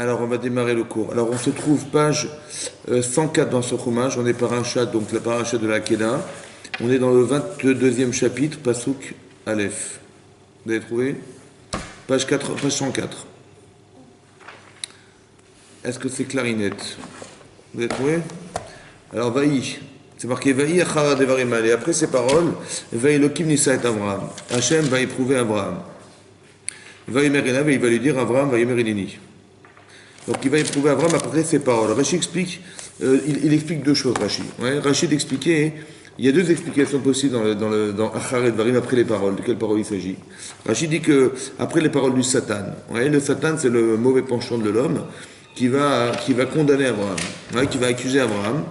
Alors, on va démarrer le cours. Alors, on se trouve page 104 dans ce chumash. On est parachat, donc la parachat de la Kedah. On est dans le 22e chapitre, Pasuk Aleph. Vous avez trouvé page 104. Est-ce que c'est clarinette? Vous avez trouvé? Alors, Vaï. C'est marqué Vaï achara devarim ale. Après ces paroles, Vaï lokim nisa et Avraham. Hachem va éprouver Avraham. Vaï merinav et il va lui dire Avraham, Vaï merinini. Donc il va éprouver Avraham après ses paroles. Rashi explique, il explique deux choses, Rashi. Ouais, Rashi d'expliquer, il y a deux explications possibles dans Achar et Dvarim après les paroles. De quelles paroles il s'agit? Rashi dit que après les paroles du Satan, ouais, le Satan c'est le mauvais penchant de l'homme qui va condamner Avraham, ouais, qui va accuser Avraham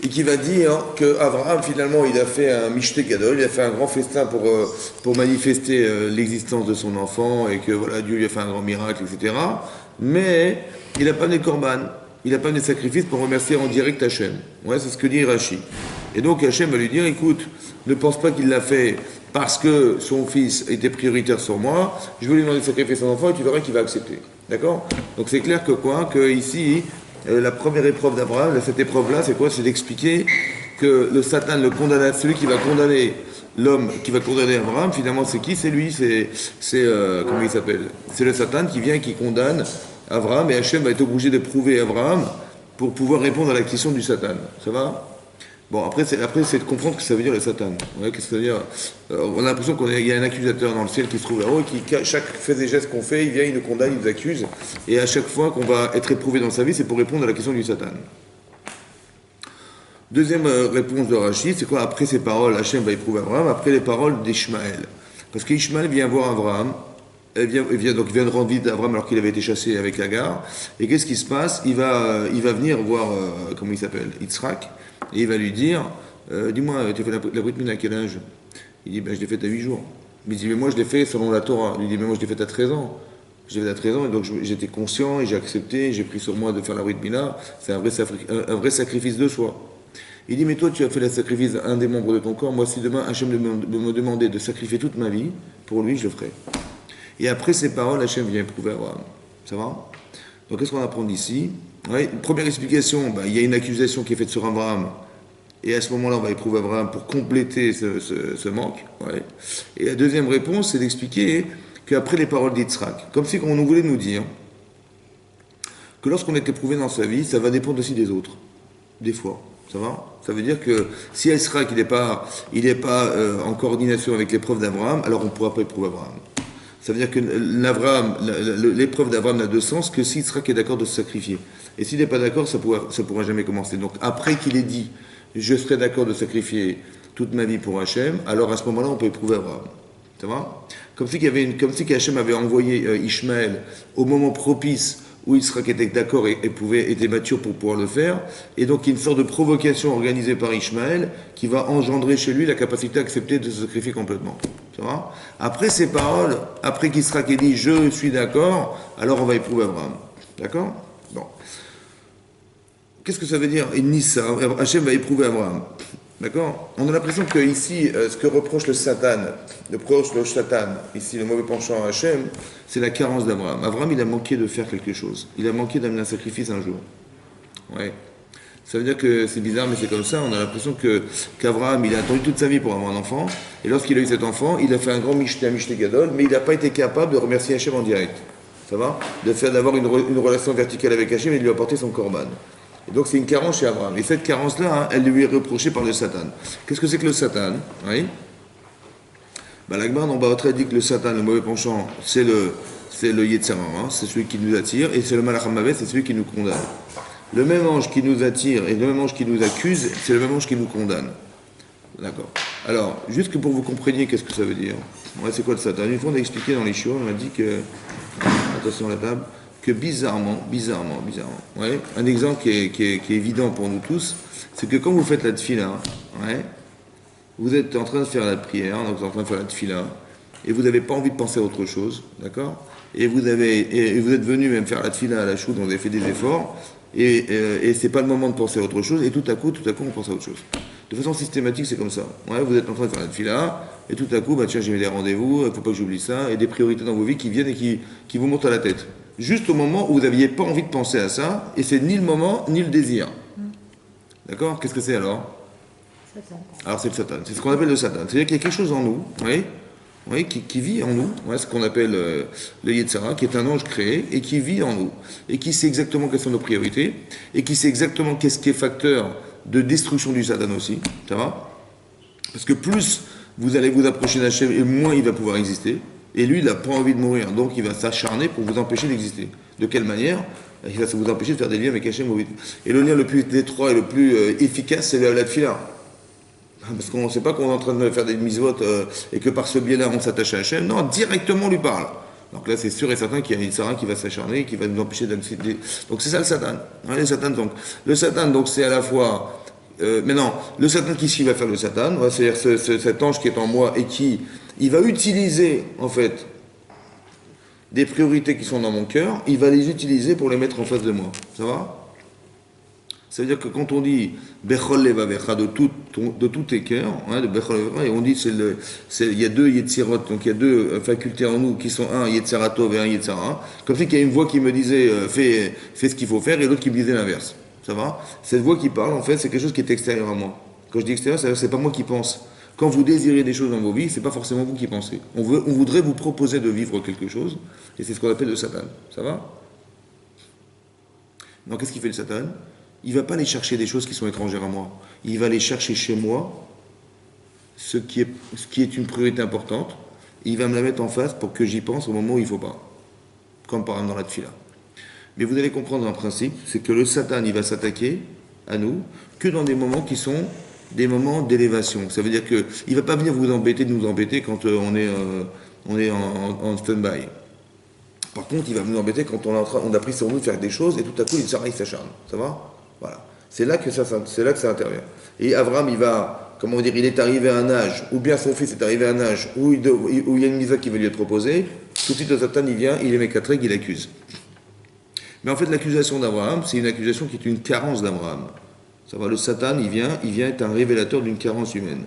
et qui va dire que Avraham finalement il a fait un mishte gadol, il a fait un grand festin pour manifester l'existence de son enfant et que voilà Dieu lui a fait un grand miracle, etc. Mais il n'a pas amené de korban, il n'a pas amené de sacrifice pour remercier en direct Hachem. Ouais, c'est ce que dit Rashi. Et donc Hachem va lui dire, écoute, ne pense pas qu'il l'a fait parce que son fils était prioritaire sur moi, je vais lui demander de sacrifier son enfant et tu verras qu'il va accepter. D'accord? Donc c'est clair que quoi? Que ici, la première épreuve d'Abraham, cette épreuve-là, c'est quoi? C'est d'expliquer que le Satan, le condamné, celui qui va condamner l'homme, qui va condamner Abraham, finalement c'est qui? C'est lui, comment il s'appelle? C'est le Satan qui vient et qui condamne Abraham, et Hachem va être obligé de prouver Abraham pour pouvoir répondre à la question du Satan. Ça va? Bon, après c'est de comprendre ce que ça veut dire le Satan. Ouais, qu'est-ce que ça veut dire? On a l'impression qu'il y a un accusateur dans le ciel qui se trouve là-haut, et qui, chaque fait des gestes qu'on fait, il vient, il nous condamne, il nous accuse, et à chaque fois qu'on va être éprouvé dans sa vie, c'est pour répondre à la question du Satan. Deuxième réponse de Rashi, c'est quoi? Après ces paroles, Hachem va éprouver Abraham, après les paroles d'Ishmaël. Parce qu'Ishmaël vient voir Abraham, il vient de rendre visite à Abraham alors qu'il avait été chassé avec Agar. Et qu'est-ce qui se passe? Il va venir voir, comment il s'appelle? Yitzhak, et il va lui dire, dis-moi, tu as fait la brit mila à quel âge? Il dit, ben je l'ai faite à 8 jours. Il dit, mais moi je l'ai fait selon la Torah. Il dit, mais moi je l'ai faite à 13 ans. Je l'ai fait à 13 ans, et donc j'étais conscient, et j'ai accepté, j'ai pris sur moi de faire la brit mila. C'est un vrai sacrifice de soi. Il dit, mais toi tu as fait le sacrifice d'un des membres de ton corps, moi si demain Hachem me demandait de sacrifier toute ma vie, pour lui je le ferai. Et après ces paroles, Hachem vient éprouver Abraham. Ça va? Donc qu'est-ce qu'on apprend d'ici? Ouais, première explication, il y a une accusation qui est faite sur Abraham, et à ce moment-là on va éprouver Abraham pour compléter ce manque. Ouais. Et la deuxième réponse, c'est d'expliquer qu'après les paroles d'Yitzhak, comme si on nous voulait nous dire que lorsqu'on est éprouvé dans sa vie, ça va dépendre aussi des autres, des fois. Ça va? Ça veut dire que si Yitzhak il n'est pas en coordination avec l'épreuve d'Abraham, alors on ne pourra pas éprouver Abraham. Ça veut dire que l'épreuve d'Abraham n'a de sens que si Yitzhak est d'accord de se sacrifier. Et s'il n'est pas d'accord, ça ne pourra jamais commencer. Donc après qu'il ait dit « je serai d'accord de sacrifier toute ma vie pour Hachem », alors à ce moment-là, on peut éprouver Abraham. Ça va? Comme si Hachem avait envoyé Ishmaël au moment propice où Yitzhak était d'accord et était mature pour pouvoir le faire, et donc il y a une sorte de provocation organisée par Ishmaël qui va engendrer chez lui la capacité d'accepter de se sacrifier complètement. Ça va? Après ces paroles, après qu'Yitzhak ait dit « je suis d'accord », alors on va éprouver Abraham. D'accord? Bon. Qu'est-ce que ça veut dire? Nissa, Hachem va éprouver Abraham. D'accord? On a l'impression que ici, ce que reproche le Satan, ici le mauvais penchant à Hachem, c'est la carence d'Abraham. Abraham, il a manqué de faire quelque chose. Il a manqué d'amener un sacrifice un jour. Ouais. Ça veut dire que c'est bizarre, mais c'est comme ça. On a l'impression qu'Abraham, il a attendu toute sa vie pour avoir un enfant. Et lorsqu'il a eu cet enfant, il a fait un grand mishte gadol, mais il n'a pas été capable de remercier Hachem en direct. Ça va? D'avoir une relation verticale avec Hachem et de lui apporter son korban. Et donc c'est une carence chez Abraham. Et cette carence-là, elle lui est reprochée par le Satan. Qu'est-ce que c'est que le Satan? Oui. L'Agmar en Baotra dit que le Satan, le mauvais penchant, c'est le Yetzer Hara, c'est celui qui nous attire, et c'est le Malach HaMavet, c'est celui qui nous condamne. Le même ange qui nous attire et le même ange qui nous accuse, c'est le même ange qui nous condamne. D'accord. Alors, juste que pour vous compreniez qu'est-ce que ça veut dire. Ouais, c'est quoi le Satan? Une fois on a expliqué dans les chiots, on a dit que, attention à la table, que bizarrement, ouais, un exemple qui est évident pour nous tous, c'est que quand vous faites la tefila, ouais, vous êtes en train de faire la prière, donc vous êtes en train de faire la tefila, et vous n'avez pas envie de penser à autre chose, d'accord? Et vous êtes venu même faire la tefila à la choude, donc vous avez fait des efforts, et c'est pas le moment de penser à autre chose, et tout à coup, on pense à autre chose. De façon systématique, c'est comme ça. Ouais, vous êtes en train de faire la tefila, et tout à coup, tiens, j'ai mis des rendez-vous, il ne faut pas que j'oublie ça, et des priorités dans vos vies qui viennent et qui vous montent à la tête. juste au moment où vous n'aviez pas envie de penser à ça, et c'est ni le moment, ni le désir. D'accord? Qu'est-ce que c'est alors? Satan. Alors c'est le Satan, c'est ce qu'on appelle le Satan. C'est-à-dire qu'il y a quelque chose en nous, oui, qui vit en nous, ce qu'on appelle le Yetzara, qui est un ange créé, et qui vit en nous, et qui sait exactement quelles sont nos priorités, et qui sait exactement qu'est-ce qui est facteur de destruction du Satan aussi, ça va? Parce que plus vous allez vous approcher d'Hachem, et moins il va pouvoir exister, et lui, il n'a pas envie de mourir, donc il va s'acharner pour vous empêcher d'exister. De quelle manière? Il va vous empêcher de faire des liens avec Hachem. Et le lien le plus étroit et le plus efficace, c'est la tefila. Parce qu'on ne sait pas qu'on est en train de faire des mitzvot et que par ce biais-là, on s'attache à Hachem. Non, directement on lui parle. Donc là, c'est sûr et certain qu'il y a une Sarah qui va s'acharner, qui va nous empêcher d'accéder. Donc c'est ça le Satan. Le Satan, donc c'est à la fois... mais non, le Satan, qui va faire le Satan? C'est-à-dire cet ange qui est en moi et qui... Il va utiliser, en fait, des priorités qui sont dans mon cœur, il va les utiliser pour les mettre en face de moi. Ça va? Ça veut dire que quand on dit Bechol Levavecha de tous tes cœurs, de Bechol Levavecha, et on dit il y a deux Yetzirot, donc il y a deux facultés en nous qui sont un Yetzaratov et un Yetzara, comme si il y a une voix qui me disait fais ce qu'il faut faire et l'autre qui me disait l'inverse. Ça va? Cette voix qui parle, en fait, c'est quelque chose qui est extérieur à moi. Quand je dis extérieur, c'est pas moi qui pense. Quand vous désirez des choses dans vos vies, c'est pas forcément vous qui pensez. On voudrait vous proposer de vivre quelque chose, et c'est ce qu'on appelle le Satan. Ça va? Donc qu'est-ce qu'il fait le Satan? Il ne va pas aller chercher des choses qui sont étrangères à moi. Il va aller chercher chez moi ce qui est une priorité importante. Et il va me la mettre en face pour que j'y pense au moment où il ne faut pas. Comme par exemple dans la tefila. Mais vous allez comprendre un principe, c'est que le Satan, il va s'attaquer à nous que dans des moments qui sont des moments d'élévation. Ça veut dire qu'il ne va pas venir vous embêter de nous embêter quand on est en stand-by. Par contre, il va nous embêter quand on a pris sur nous de faire des choses et tout à coup, il s'acharne. Ça va? Voilà. C'est là que ça intervient. Et Abraham, il est arrivé à un âge, ou bien son fils est arrivé à un âge où il y a une misa qui va lui être proposée, tout de suite le Satan, il vient, il est mécatrègue, il accuse. Mais en fait, l'accusation d'Abraham, c'est une accusation qui est une carence d'Abraham. Ça va, le Satan, il vient être un révélateur d'une carence humaine.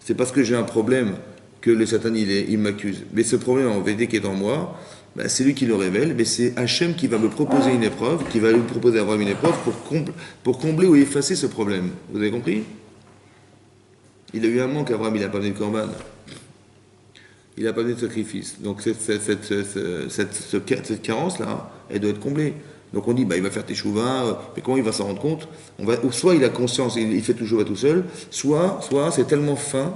C'est parce que j'ai un problème que le Satan, il m'accuse. Mais ce problème, en vérité, qui est en moi, c'est lui qui le révèle, mais c'est Hachem qui va me proposer une épreuve, qui va lui proposer à Abraham une épreuve pour combler ou effacer ce problème. Vous avez compris? Il a eu un manque, Abraham, il n'a pas donné de corban. Il n'a pas donné de sacrifice. Donc cette carence-là, elle doit être comblée. Donc on dit, il va faire teshuva, mais comment il va s'en rendre compte? Soit il a conscience, il fait teshuva tout seul, soit c'est tellement fin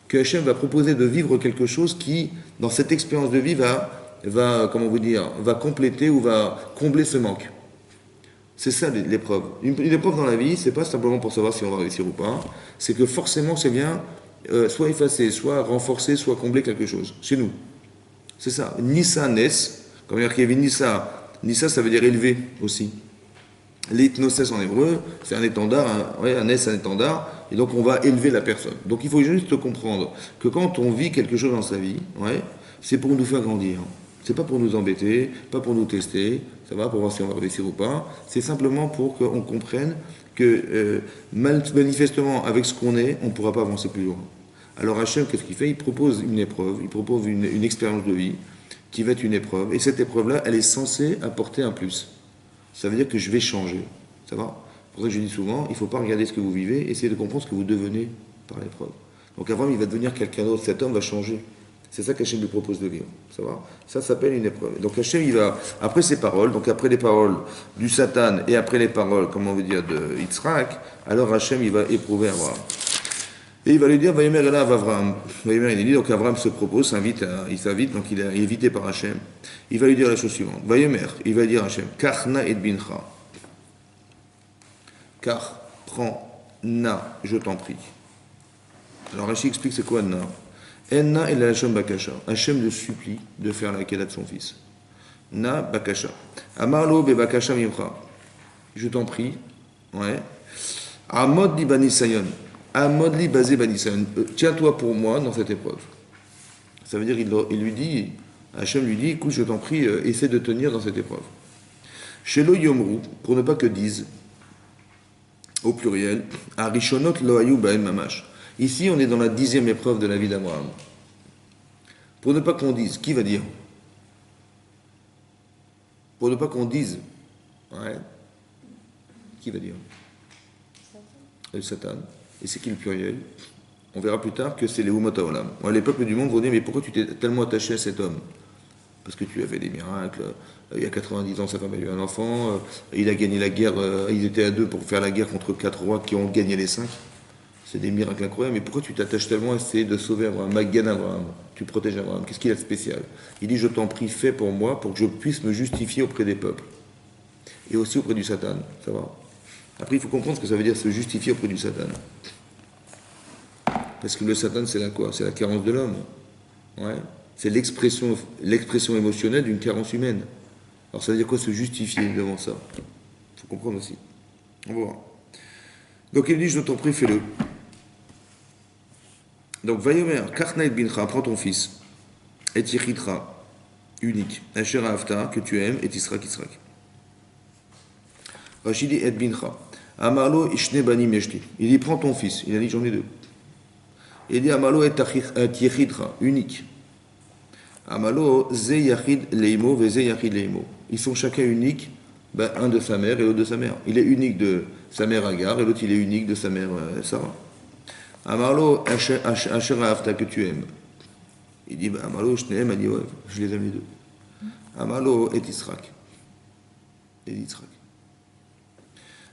que Hachem va proposer de vivre quelque chose qui, dans cette expérience de vie, va compléter ou va combler ce manque. C'est ça l'épreuve. Une épreuve dans la vie, c'est pas simplement pour savoir si on va réussir ou pas, c'est que forcément c'est bien soit effacer, soit renforcer, soit combler quelque chose. Chez nous. C'est ça. Nissa Nes, comme il y avait Nissa. Nissa, ça veut dire élevé aussi. L'hypnosis en hébreu, c'est un étendard, un Nes, un étendard, et donc on va élever la personne. Donc il faut juste comprendre que quand on vit quelque chose dans sa vie, c'est pour nous faire grandir. C'est pas pour nous embêter, pas pour nous tester, ça va, pour voir si on va réussir ou pas. C'est simplement pour qu'on comprenne que manifestement, avec ce qu'on est, on ne pourra pas avancer plus loin. Alors Hachem, qu'est-ce qu'il fait? Il propose une épreuve, il propose une expérience de vie qui va être une épreuve. Et cette épreuve-là, elle est censée apporter un plus. Ça veut dire que je vais changer. Ça va? Pour ça que je dis souvent, il ne faut pas regarder ce que vous vivez, essayer de comprendre ce que vous devenez par l'épreuve. Donc Abraham, il va devenir quelqu'un d'autre, cet homme va changer. C'est ça qu'Hachem lui propose de vivre. Ça va? Ça s'appelle une épreuve. Donc Hachem, il va, après ces paroles, donc après les paroles du Satan et après les paroles, comment on veut dire, de Yitzhak, alors Hachem, il va éprouver Abraham. Et il va lui dire, Vayomer Elav Avraham. Vayomer, il dit, donc Abraham se propose, il s'invite, donc il est invité par Hachem. Il va lui dire la chose suivante. Vayomer, il va dire à Hachem, Karna et bincha. Car, prends, na, je t'en prie. Alors Hachem explique c'est quoi na. Enna et la Hachem Bakasha. Hachem le supplie de faire la Kedah de son fils. Na Bakasha. Amarlo be Bakasha mimcha. Je t'en prie. Amod li banisayon. Amod li basé banisayon. Tiens-toi pour moi dans cette épreuve. Ça veut dire, il lui dit, Hachem lui dit, écoute, je t'en prie, essaie de tenir dans cette épreuve. Shelo yomru, pour ne pas que disent, au pluriel, Arishonot lo ayu baem mamash. Ici, on est dans la 10e épreuve de la vie d'Abraham. Pour ne pas qu'on dise, qui va dire? pour ne pas qu'on dise, ouais, qui va dire? Le Satan. Et c'est qui le pluriel? On verra plus tard que c'est les Umot Haolam. Les peuples du monde vont dire, mais pourquoi tu t'es tellement attaché à cet homme? Parce que tu as fait des miracles, il y a 90 ans sa femme a eu un enfant, il a gagné la guerre, ils étaient à deux pour faire la guerre contre 4 rois qui ont gagné les 5. C'est des miracles incroyables, mais pourquoi tu t'attaches tellement à essayer de sauver Abraham? Magan Abraham, tu protèges Abraham, qu'est-ce qu'il a de spécial? Il dit, je t'en prie, fais pour moi, pour que je puisse me justifier auprès des peuples. Et aussi auprès du Satan, ça va? Après, il faut comprendre ce que ça veut dire se justifier auprès du Satan. Parce que le Satan, c'est la quoi? C'est la carence de l'homme. Ouais. C'est l'expression émotionnelle d'une carence humaine. Alors ça veut dire quoi se justifier devant ça? Il faut comprendre aussi. On va voir. Donc il dit, je t'en prie, fais-le. Donc, Vayomer, Karnaït bincha, prends ton fils, et Yichitra, unique, Asher Hafta, que tu aimes, et Tisrak Israk. Rachidi et bincha, Amalo ishne banim yeshti. Il dit, prends ton fils. Il a dit, j'en ai deux. Il dit, Amalo et Yichitra, unique. Amalo, ze yachid leimo, ve ze yachid leimo. Ils sont chacun uniques, un de sa mère et l'autre de sa mère. Il est unique de sa mère Agar et l'autre il est unique de sa mère Sarah. Amarlo, Asher Hafta, que tu aimes. Il dit, Amarlo, je t'aime, il dit, ouais, je les aime les deux. Amarlo et Israk. Et Israk.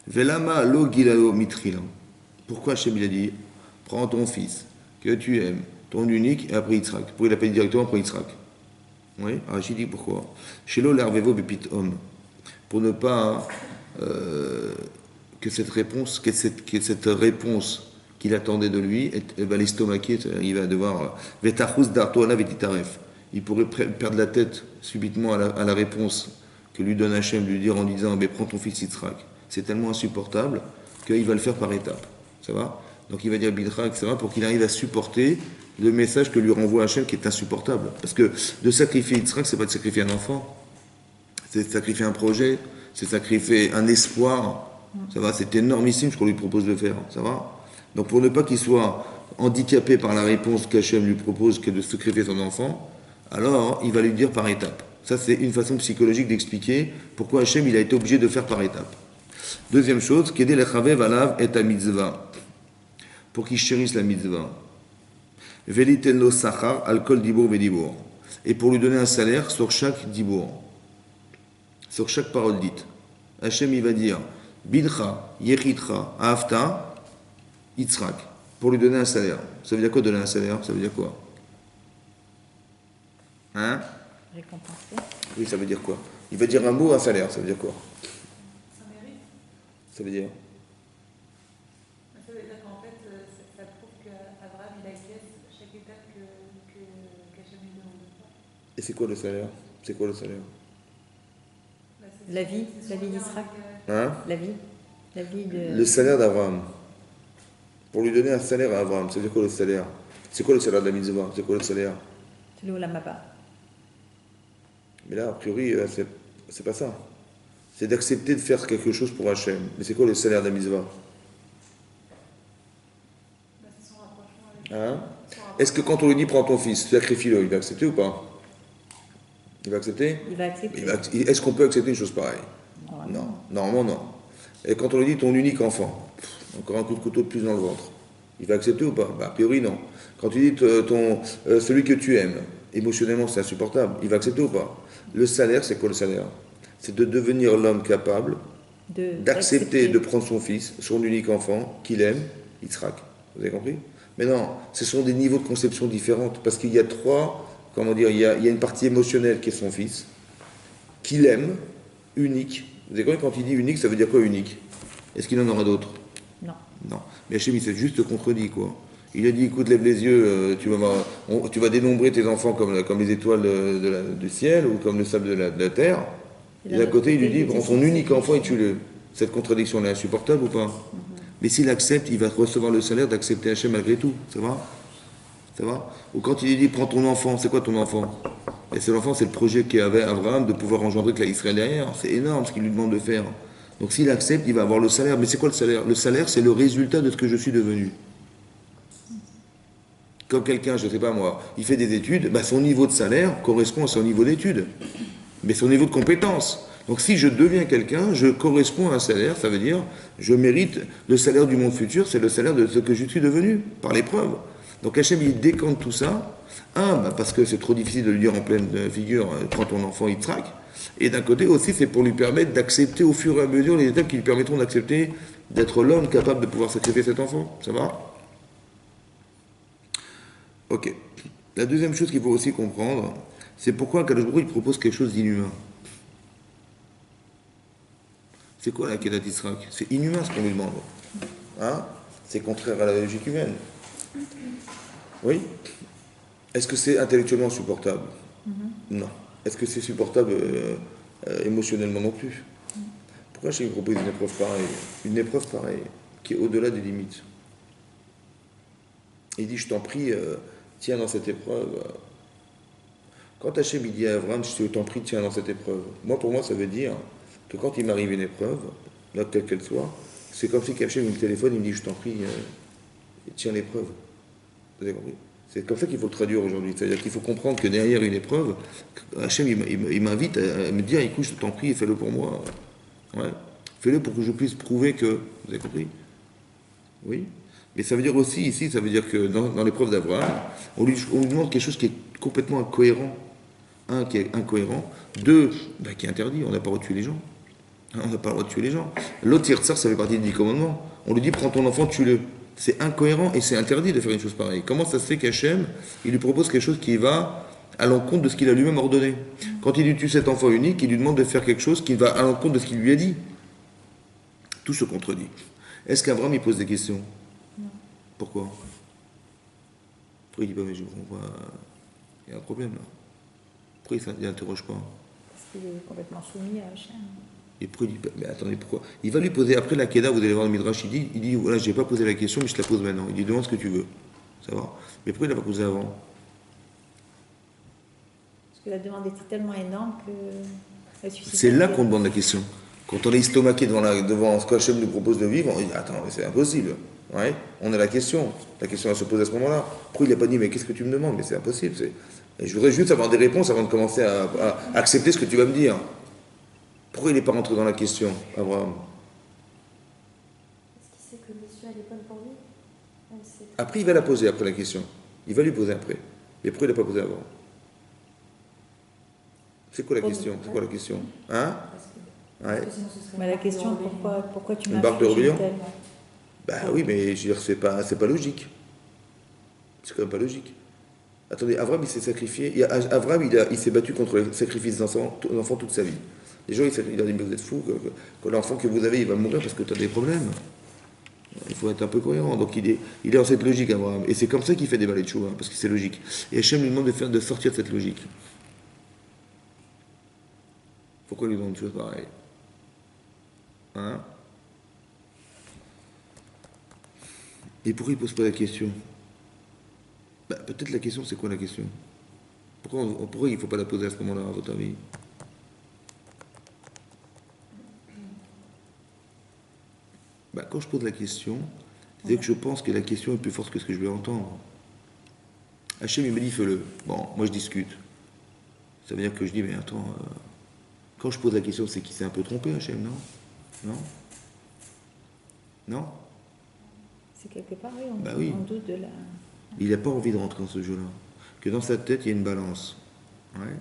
Velama lo gilalo mitrilan. Pourquoi Hachem il a dit, prends ton fils, que tu aimes, ton unique, et après Israk. Pourquoi il appelle directement après Israk? Oui, Rachid dit pourquoi. Shelo l'arvevo bepit homme. Pour ne pas que cette réponse qu'il attendait de lui, va l'estomaquer, il va devoir. Il pourrait perdre la tête subitement à la réponse que lui donne Hachem, lui dire en disant mais prends ton fils Yitzhak. C'est tellement insupportable qu'il va le faire par étapes. Ça va? Donc il va dire Bidra, etc., pour qu'il arrive à supporter le message que lui renvoie Hachem qui est insupportable. Parce que de sacrifier Yitzhak, c'est pas de sacrifier un enfant, c'est de sacrifier un projet, c'est de sacrifier un espoir. Ça va? C'est énormissime ce qu'on lui propose de faire. Ça va? Donc pour ne pas qu'il soit handicapé par la réponse qu'Hachem lui propose que de sacrifier son enfant, alors il va lui dire par étapes. Ça c'est une façon psychologique d'expliquer pourquoi Hachem il a été obligé de faire par étapes. Deuxième chose, Kedé lechavev alav et a mitzvah, pour qu'il chérisse la mitzvah. Velitenlo sachar al kol dibour vedibour, et pour lui donner un salaire sur chaque dibour, sur chaque parole dite. Hachem il va dire Bilcha, Yechitra, Hafta, Yitzhak, pour lui donner un salaire. Ça veut dire quoi donner un salaire? Ça veut dire quoi? Hein? Récompenser. Oui, ça veut dire quoi? Il va dire un mot, un salaire, ça veut dire quoi? Ça mérite. Ça veut dire? Ça veut dire qu'en fait, ça prouve qu'Abraham, il acquiesce chaque étape qu'Hachem lui demande de faire. Et c'est quoi le salaire? C'est quoi le salaire? La vie d'Israël. Hein? La vie de... Le salaire d'Abraham. Pour lui donner un salaire à Abraham, ça veut dire quoi le salaire? C'est quoi le salaire de la mitzvah? C'est quoi le salaire? C'est le Olamaba. Mais là, a priori, c'est pas ça. C'est d'accepter de faire quelque chose pour Hachem. Mais c'est quoi le salaire de la mitzvah? C'est son rapprochement avec Hein? Est-ce que quand on lui dit prends ton fils, sacrifie-le, il va accepter ou pas? Il va accepter? Il va accepter. Est-ce qu'on peut accepter une chose pareille? Non, normalement non. Et quand on lui dit ton unique enfant, encore un coup de couteau de plus dans le ventre, il va accepter ou pas? A priori non. Quand tu dis celui que tu aimes, émotionnellement c'est insupportable, il va accepter ou pas? Le salaire, c'est quoi le salaire? C'est de devenir l'homme capable d'accepter de prendre son fils, son unique enfant, qu'il aime, Yitzhak. Vous avez compris? Mais non, ce sont des niveaux de conception différents, parce qu'il y a il y a une partie émotionnelle qui est son fils, qu'il aime, unique. Vous avez compris, quand il dit unique, ça veut dire quoi unique? Est-ce qu'il en aura d'autres? Non. Non. Mais Hachem, il s'est juste contredit, quoi. Il a dit, écoute, lève les yeux, tu vas dénombrer tes enfants comme les étoiles du ciel ou comme le sable de la terre. Et d'un côté, il lui dit, prends ton unique enfant et tue-le. Cette contradiction, elle est insupportable ou pas? Mais s'il accepte, il va recevoir le salaire d'accepter Hachem malgré tout. Ça va? Ça va? Ou quand il lui dit, prends ton enfant, c'est quoi ton enfant? Et c'est l'enfant, c'est le projet qu'avait Abraham de pouvoir engendrer que la Israël derrière. C'est énorme ce qu'il lui demande de faire. Donc s'il accepte, il va avoir le salaire. Mais c'est quoi le salaire? Le salaire, c'est le résultat de ce que je suis devenu. Comme quelqu'un, je ne sais pas moi, il fait des études, son niveau de salaire correspond à son niveau d'études. Mais son niveau de compétence. Donc si je deviens quelqu'un, je corresponds à un salaire, ça veut dire je mérite le salaire du monde futur, c'est le salaire de ce que je suis devenu, par l'épreuve. Donc Hachem, il décante tout ça. Parce que c'est trop difficile de lui dire en pleine figure, prends ton enfant, il traque. Et d'un côté aussi, c'est pour lui permettre d'accepter au fur et à mesure les étapes qui lui permettront d'accepter d'être l'homme capable de pouvoir sacrifier cet enfant. Ça va? Ok. La deuxième chose qu'il faut aussi comprendre, c'est pourquoi Kadosh Baruch Hu, il propose quelque chose d'inhumain. C'est quoi la Kedat Yisrak? C'est inhumain ce qu'on lui demande. Hein? C'est contraire à la logique humaine. Oui? Est-ce que c'est intellectuellement supportable? Non. Est-ce que c'est supportable émotionnellement non plus? Pourquoi je lui propose une épreuve pareille? Une épreuve pareille, qui est au-delà des limites. Il dit, je t'en prie, tiens dans cette épreuve. Quand Hachem il dit à Abraham, je t'en prie, tiens dans cette épreuve. Moi, pour moi, ça veut dire que quand il m'arrive une épreuve, là, telle qu'elle soit, c'est comme si Hachem il me téléphone, il me dit, je t'en prie, tiens l'épreuve. Vous avez compris? C'est comme ça qu'il faut le traduire aujourd'hui. C'est-à-dire qu'il faut comprendre que derrière une épreuve, Hachem il m'invite à me dire, écoute, je t'en prie, fais-le pour moi. Ouais. Fais-le pour que je puisse prouver que... Vous avez compris? Oui. Mais ça veut dire aussi, ici, ça veut dire que dans l'épreuve d'Abraham, on lui demande quelque chose qui est complètement incohérent. Un, qui est incohérent. Deux, qui est interdit. On n'a pas le droit de tuer les gens. On n'a pas le droit de tuer les gens. L'autre ça fait partie des 10 commandements. On lui dit, prends ton enfant, tue-le. C'est incohérent et c'est interdit de faire une chose pareille. Comment ça se fait qu'Hachem, il lui propose quelque chose qui va à l'encontre de ce qu'il a lui-même ordonné? Quand il lui tue cet enfant unique, il lui demande de faire quelque chose qui va à l'encontre de ce qu'il lui a dit. Tout se contredit. Est-ce qu'Abraham, il pose des questions? Non. Pourquoi? Pourquoi il dit pas, mais je ne comprends pas, il y a un problème là. Pourquoi il n'interroge pas? Parce qu'il est complètement soumis à Hachem. Et pourquoi il dit, mais attendez, pourquoi? Il va lui poser, après la Kedah, vous allez voir le Midrash, il dit voilà, je n'ai pas posé la question, mais je te la pose maintenant. Il dit, demande ce que tu veux. Ça va? Mais pourquoi il ne l'a pas posé avant? Parce que la demande était tellement énorme que... C'est là qu'on demande la question. Quand on est estomaqué devant ce qu'Hachem nous propose de vivre, on dit, attends, mais c'est impossible. Ouais, on a la question. La question, elle se pose à ce moment-là. Pourquoi il n'a pas dit, mais qu'est-ce que tu me demandes? Mais c'est impossible. Et je voudrais juste avoir des réponses avant de commencer à accepter ce que tu vas me dire. Pourquoi il n'est pas rentré dans la question, Abraham? Est-ce qu'il sait que l'issue, elle est bonne pour lui? Après, il va la poser, après la question. Il va lui poser après. Mais pourquoi il ne l'a pas posé avant? C'est quoi la question? C'est quoi la question? Hein? Ouais. Mais la question, pourquoi tu m'as Une barque de rébellion? tel Bah oui, mais je veux dire, c'est pas logique. C'est quand même pas logique. Attendez, Abraham, il s'est sacrifié. Abraham, il s'est battu contre le sacrifice des enfants toute sa vie. Les gens, ils leur disent, mais vous êtes fous, que l'enfant que vous avez, il va mourir parce que tu as des problèmes. Il faut être un peu cohérent. Donc il est dans cette logique, Abraham. Et c'est comme ça qu'il fait des balais de chou, parce que c'est logique. Et Hachem lui demande de sortir de cette logique. Pourquoi il lui demande une chose pareille? Hein? Et pourquoi il ne pose pas la question? Peut-être la question, c'est quoi la question? Pourquoi il ne faut pas la poser à ce moment-là, à votre avis? Quand je pose la question, c'est que je pense que la question est plus forte que ce que je vais entendre. Hachem, il me dit, fais-le. Bon, moi je discute. Ça veut dire que je dis, mais attends, quand je pose la question, c'est qu'il s'est un peu trompé, Hachem, non? Non? Non? C'est quelque part, oui, oui. on doute de la... Il n'a pas envie de rentrer dans ce jeu-là. Que dans sa tête, il y a une balance. Ouais.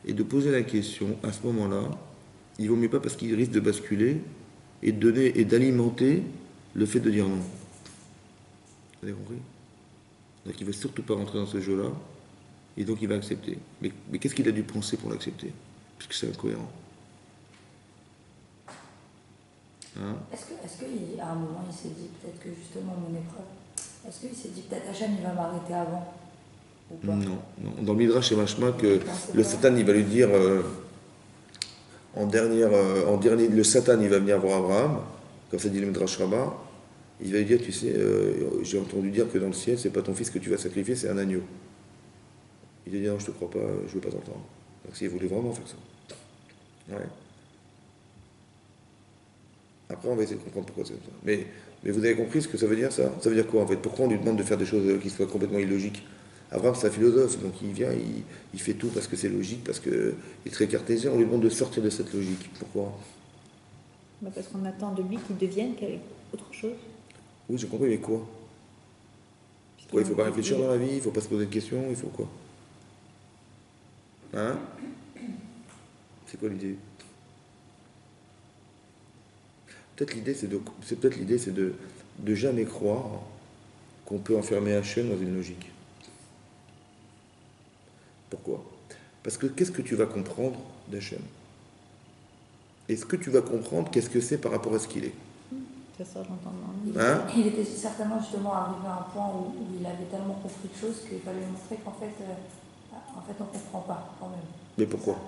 Et de poser la question, à ce moment-là, il vaut mieux pas parce qu'il risque de basculer et de donner et d'alimenter le fait de dire non. Vous avez compris? Donc il ne veut surtout pas rentrer dans ce jeu-là, et donc il va accepter. Mais qu'est-ce qu'il a dû penser pour l'accepter? Puisque c'est incohérent. Hein? Est-ce qu'à un moment il s'est dit peut-être que justement mon épreuve, est-ce qu'il s'est dit peut-être Hachem il va m'arrêter avant ou pas? Non. Dans le Midrash et Mashma, que le Satan il va lui dire en dernier, le Satan il va venir voir Abraham, comme ça dit le Midrash Rabbah, il va lui dire, tu sais, j'ai entendu dire que dans le ciel, c'est pas ton fils que tu vas sacrifier, c'est un agneau. Il a dit non, je te crois pas, je veux pas t'entendre. Donc s'il voulait vraiment faire ça. Ouais. Après, on va essayer de comprendre pourquoi c'est comme ça. Mais vous avez compris ce que ça veut dire, ça? Ça veut dire quoi, en fait? Pourquoi on lui demande de faire des choses qui soient complètement illogiques? Abraham, c'est un philosophe, donc il vient, il fait tout parce que c'est logique, parce qu'il est très cartésien. On lui demande de sortir de cette logique. Pourquoi? Bah, parce qu'on attend de lui qu'il devienne autre chose. Oui, j'ai compris, mais quoi? Quoi, il ne faut pas réfléchir dans la vie, il ne faut pas se poser de questions, il faut quoi? Hein? C'est quoi l'idée? Peut-être l'idée, c'est de jamais croire qu'on peut enfermer Hachem dans une logique. Pourquoi? Parce que qu'est-ce que tu vas comprendre d'Hachem? Est-ce que tu vas comprendre qu'est-ce que c'est par rapport à ce qu'il est? C'est ça, j'entends. Il était certainement justement arrivé à un point où il avait tellement compris de choses qu'il fallait lui montrer qu'en fait, on ne comprend pas quand même. Mais pourquoi?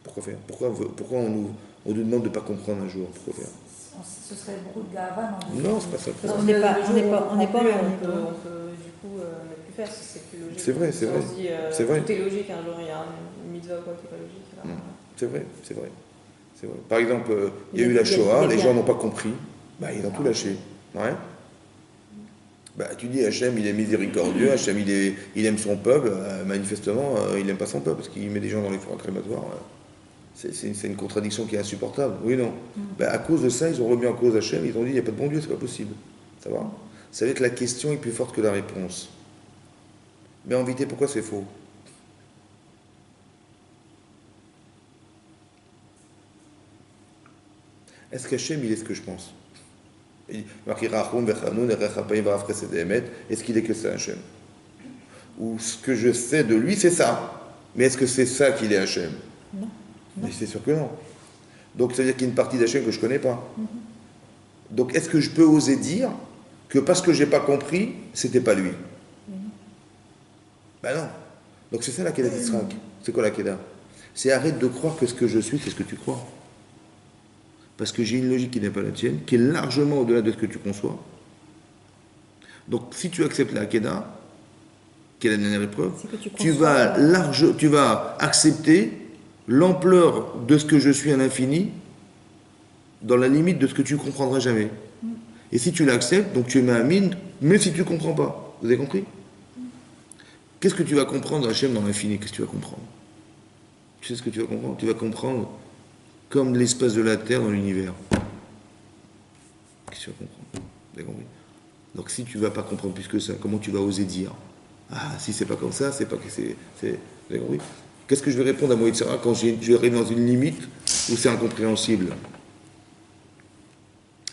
Pourquoi faire? Pourquoi on nous demande de ne pas comprendre un jour? Pourquoi faire? Ce serait beaucoup de gava, non? Non, c'est pas ça. Parce qu'on n'est pas, on n'est pas, on peut du coup ne plus faire, parce que c'est plus logique. C'est vrai, c'est vrai. On se dit, C'est vrai. tout est logique, un jour il y a une mitzvah ou quoi qui n'est pas logique. Alors, C'est vrai, c'est vrai. C'est vrai. Par exemple, il y a eu la Shoah, les gens n'ont pas compris, bah, ils ont tout lâché. Ouais. Bah, tu dis Hachem, il est miséricordieux, Hachem, il aime son peuple, manifestement, il n'aime pas son peuple, parce qu'il met des gens dans les fours crématoires. C'est une contradiction qui est insupportable. Oui, non. Bah, à cause de ça, ils ont remis en cause Hachem, ils ont dit, il n'y a pas de bon Dieu, c'est pas possible. Ça va? Ça veut dire que la question est plus forte que la réponse. Mais en vérité, pourquoi c'est faux? Est-ce qu'Hachem, il est ce que je pense? Est-ce qu'il est que ça, Hachem? Ou ce que je sais de lui, c'est ça. Mais est-ce que c'est ça qu'il est, Hachem? Non. Mais c'est sûr que non. Donc ça veut dire qu'il y a une partie d'Hachem que je ne connais pas. Donc est-ce que je peux oser dire que parce que je n'ai pas compris, c'était pas lui? Ben non. Donc c'est ça la Kedah d'Israël. C'est quoi la Kedah? C'est arrête de croire que ce que je suis, c'est ce que tu crois. Parce que j'ai une logique qui n'est pas la tienne, qui est largement au-delà de ce que tu conçois. Donc si tu acceptes la Kedah, qui est la dernière épreuve, tu vas accepter l'ampleur de ce que je suis à l'infini dans la limite de ce que tu ne comprendras jamais. Et si tu l'acceptes, donc tu es ma mine, même si tu ne comprends pas. Vous avez compris? Qu'est-ce que tu vas comprendre, Hachem, dans l'infini? Qu'est-ce que tu vas comprendre? Tu sais ce que tu vas comprendre? Tu vas comprendre comme l'espace de la Terre dans l'univers. Qu'est-ce que tu vas comprendre? Vous avez compris? Donc si tu ne vas pas comprendre plus que ça, comment tu vas oser dire? Ah, si c'est pas comme ça, c'est pas que c'est... Vous avez compris? Qu'est-ce que je vais répondre à Moïse Sarah quand j'arrive dans une limite où c'est incompréhensible?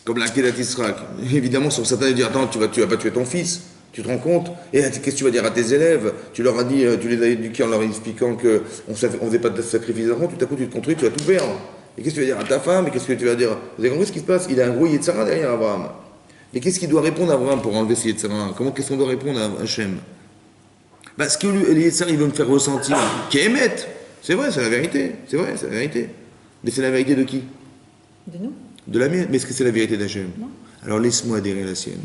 Comme la Kedat Israël. Évidemment, sur certains, ils disent, attends, tu vas pas tuer ton fils. Tu te rends compte? Et qu'est-ce que tu vas dire à tes élèves? Tu leur as dit, tu les as éduqués en leur expliquant qu'on ne faisait pas de sacrifice d'enfant, tout à coup tu te construis, tu vas tout perdre. Et qu'est-ce que tu vas dire à ta femme? Et qu'est-ce que tu vas dire? Vous avez compris ce qui se passe? Il a un gros Yetzara derrière Abraham. Et qu'est-ce qu'il doit répondre à Abraham pour enlever ce Yetzara? Qu'est-ce qu'on doit répondre à Hachem? Bah, ce que le Yetzara, il veut me faire ressentir, qui est émette. C'est vrai, c'est la vérité. C'est vrai, c'est la vérité. Mais c'est la vérité de qui? De nous. De la mienne. Mais est-ce que c'est la vérité d'Hachem? Non. Alors laisse-moi adhérer à la sienne.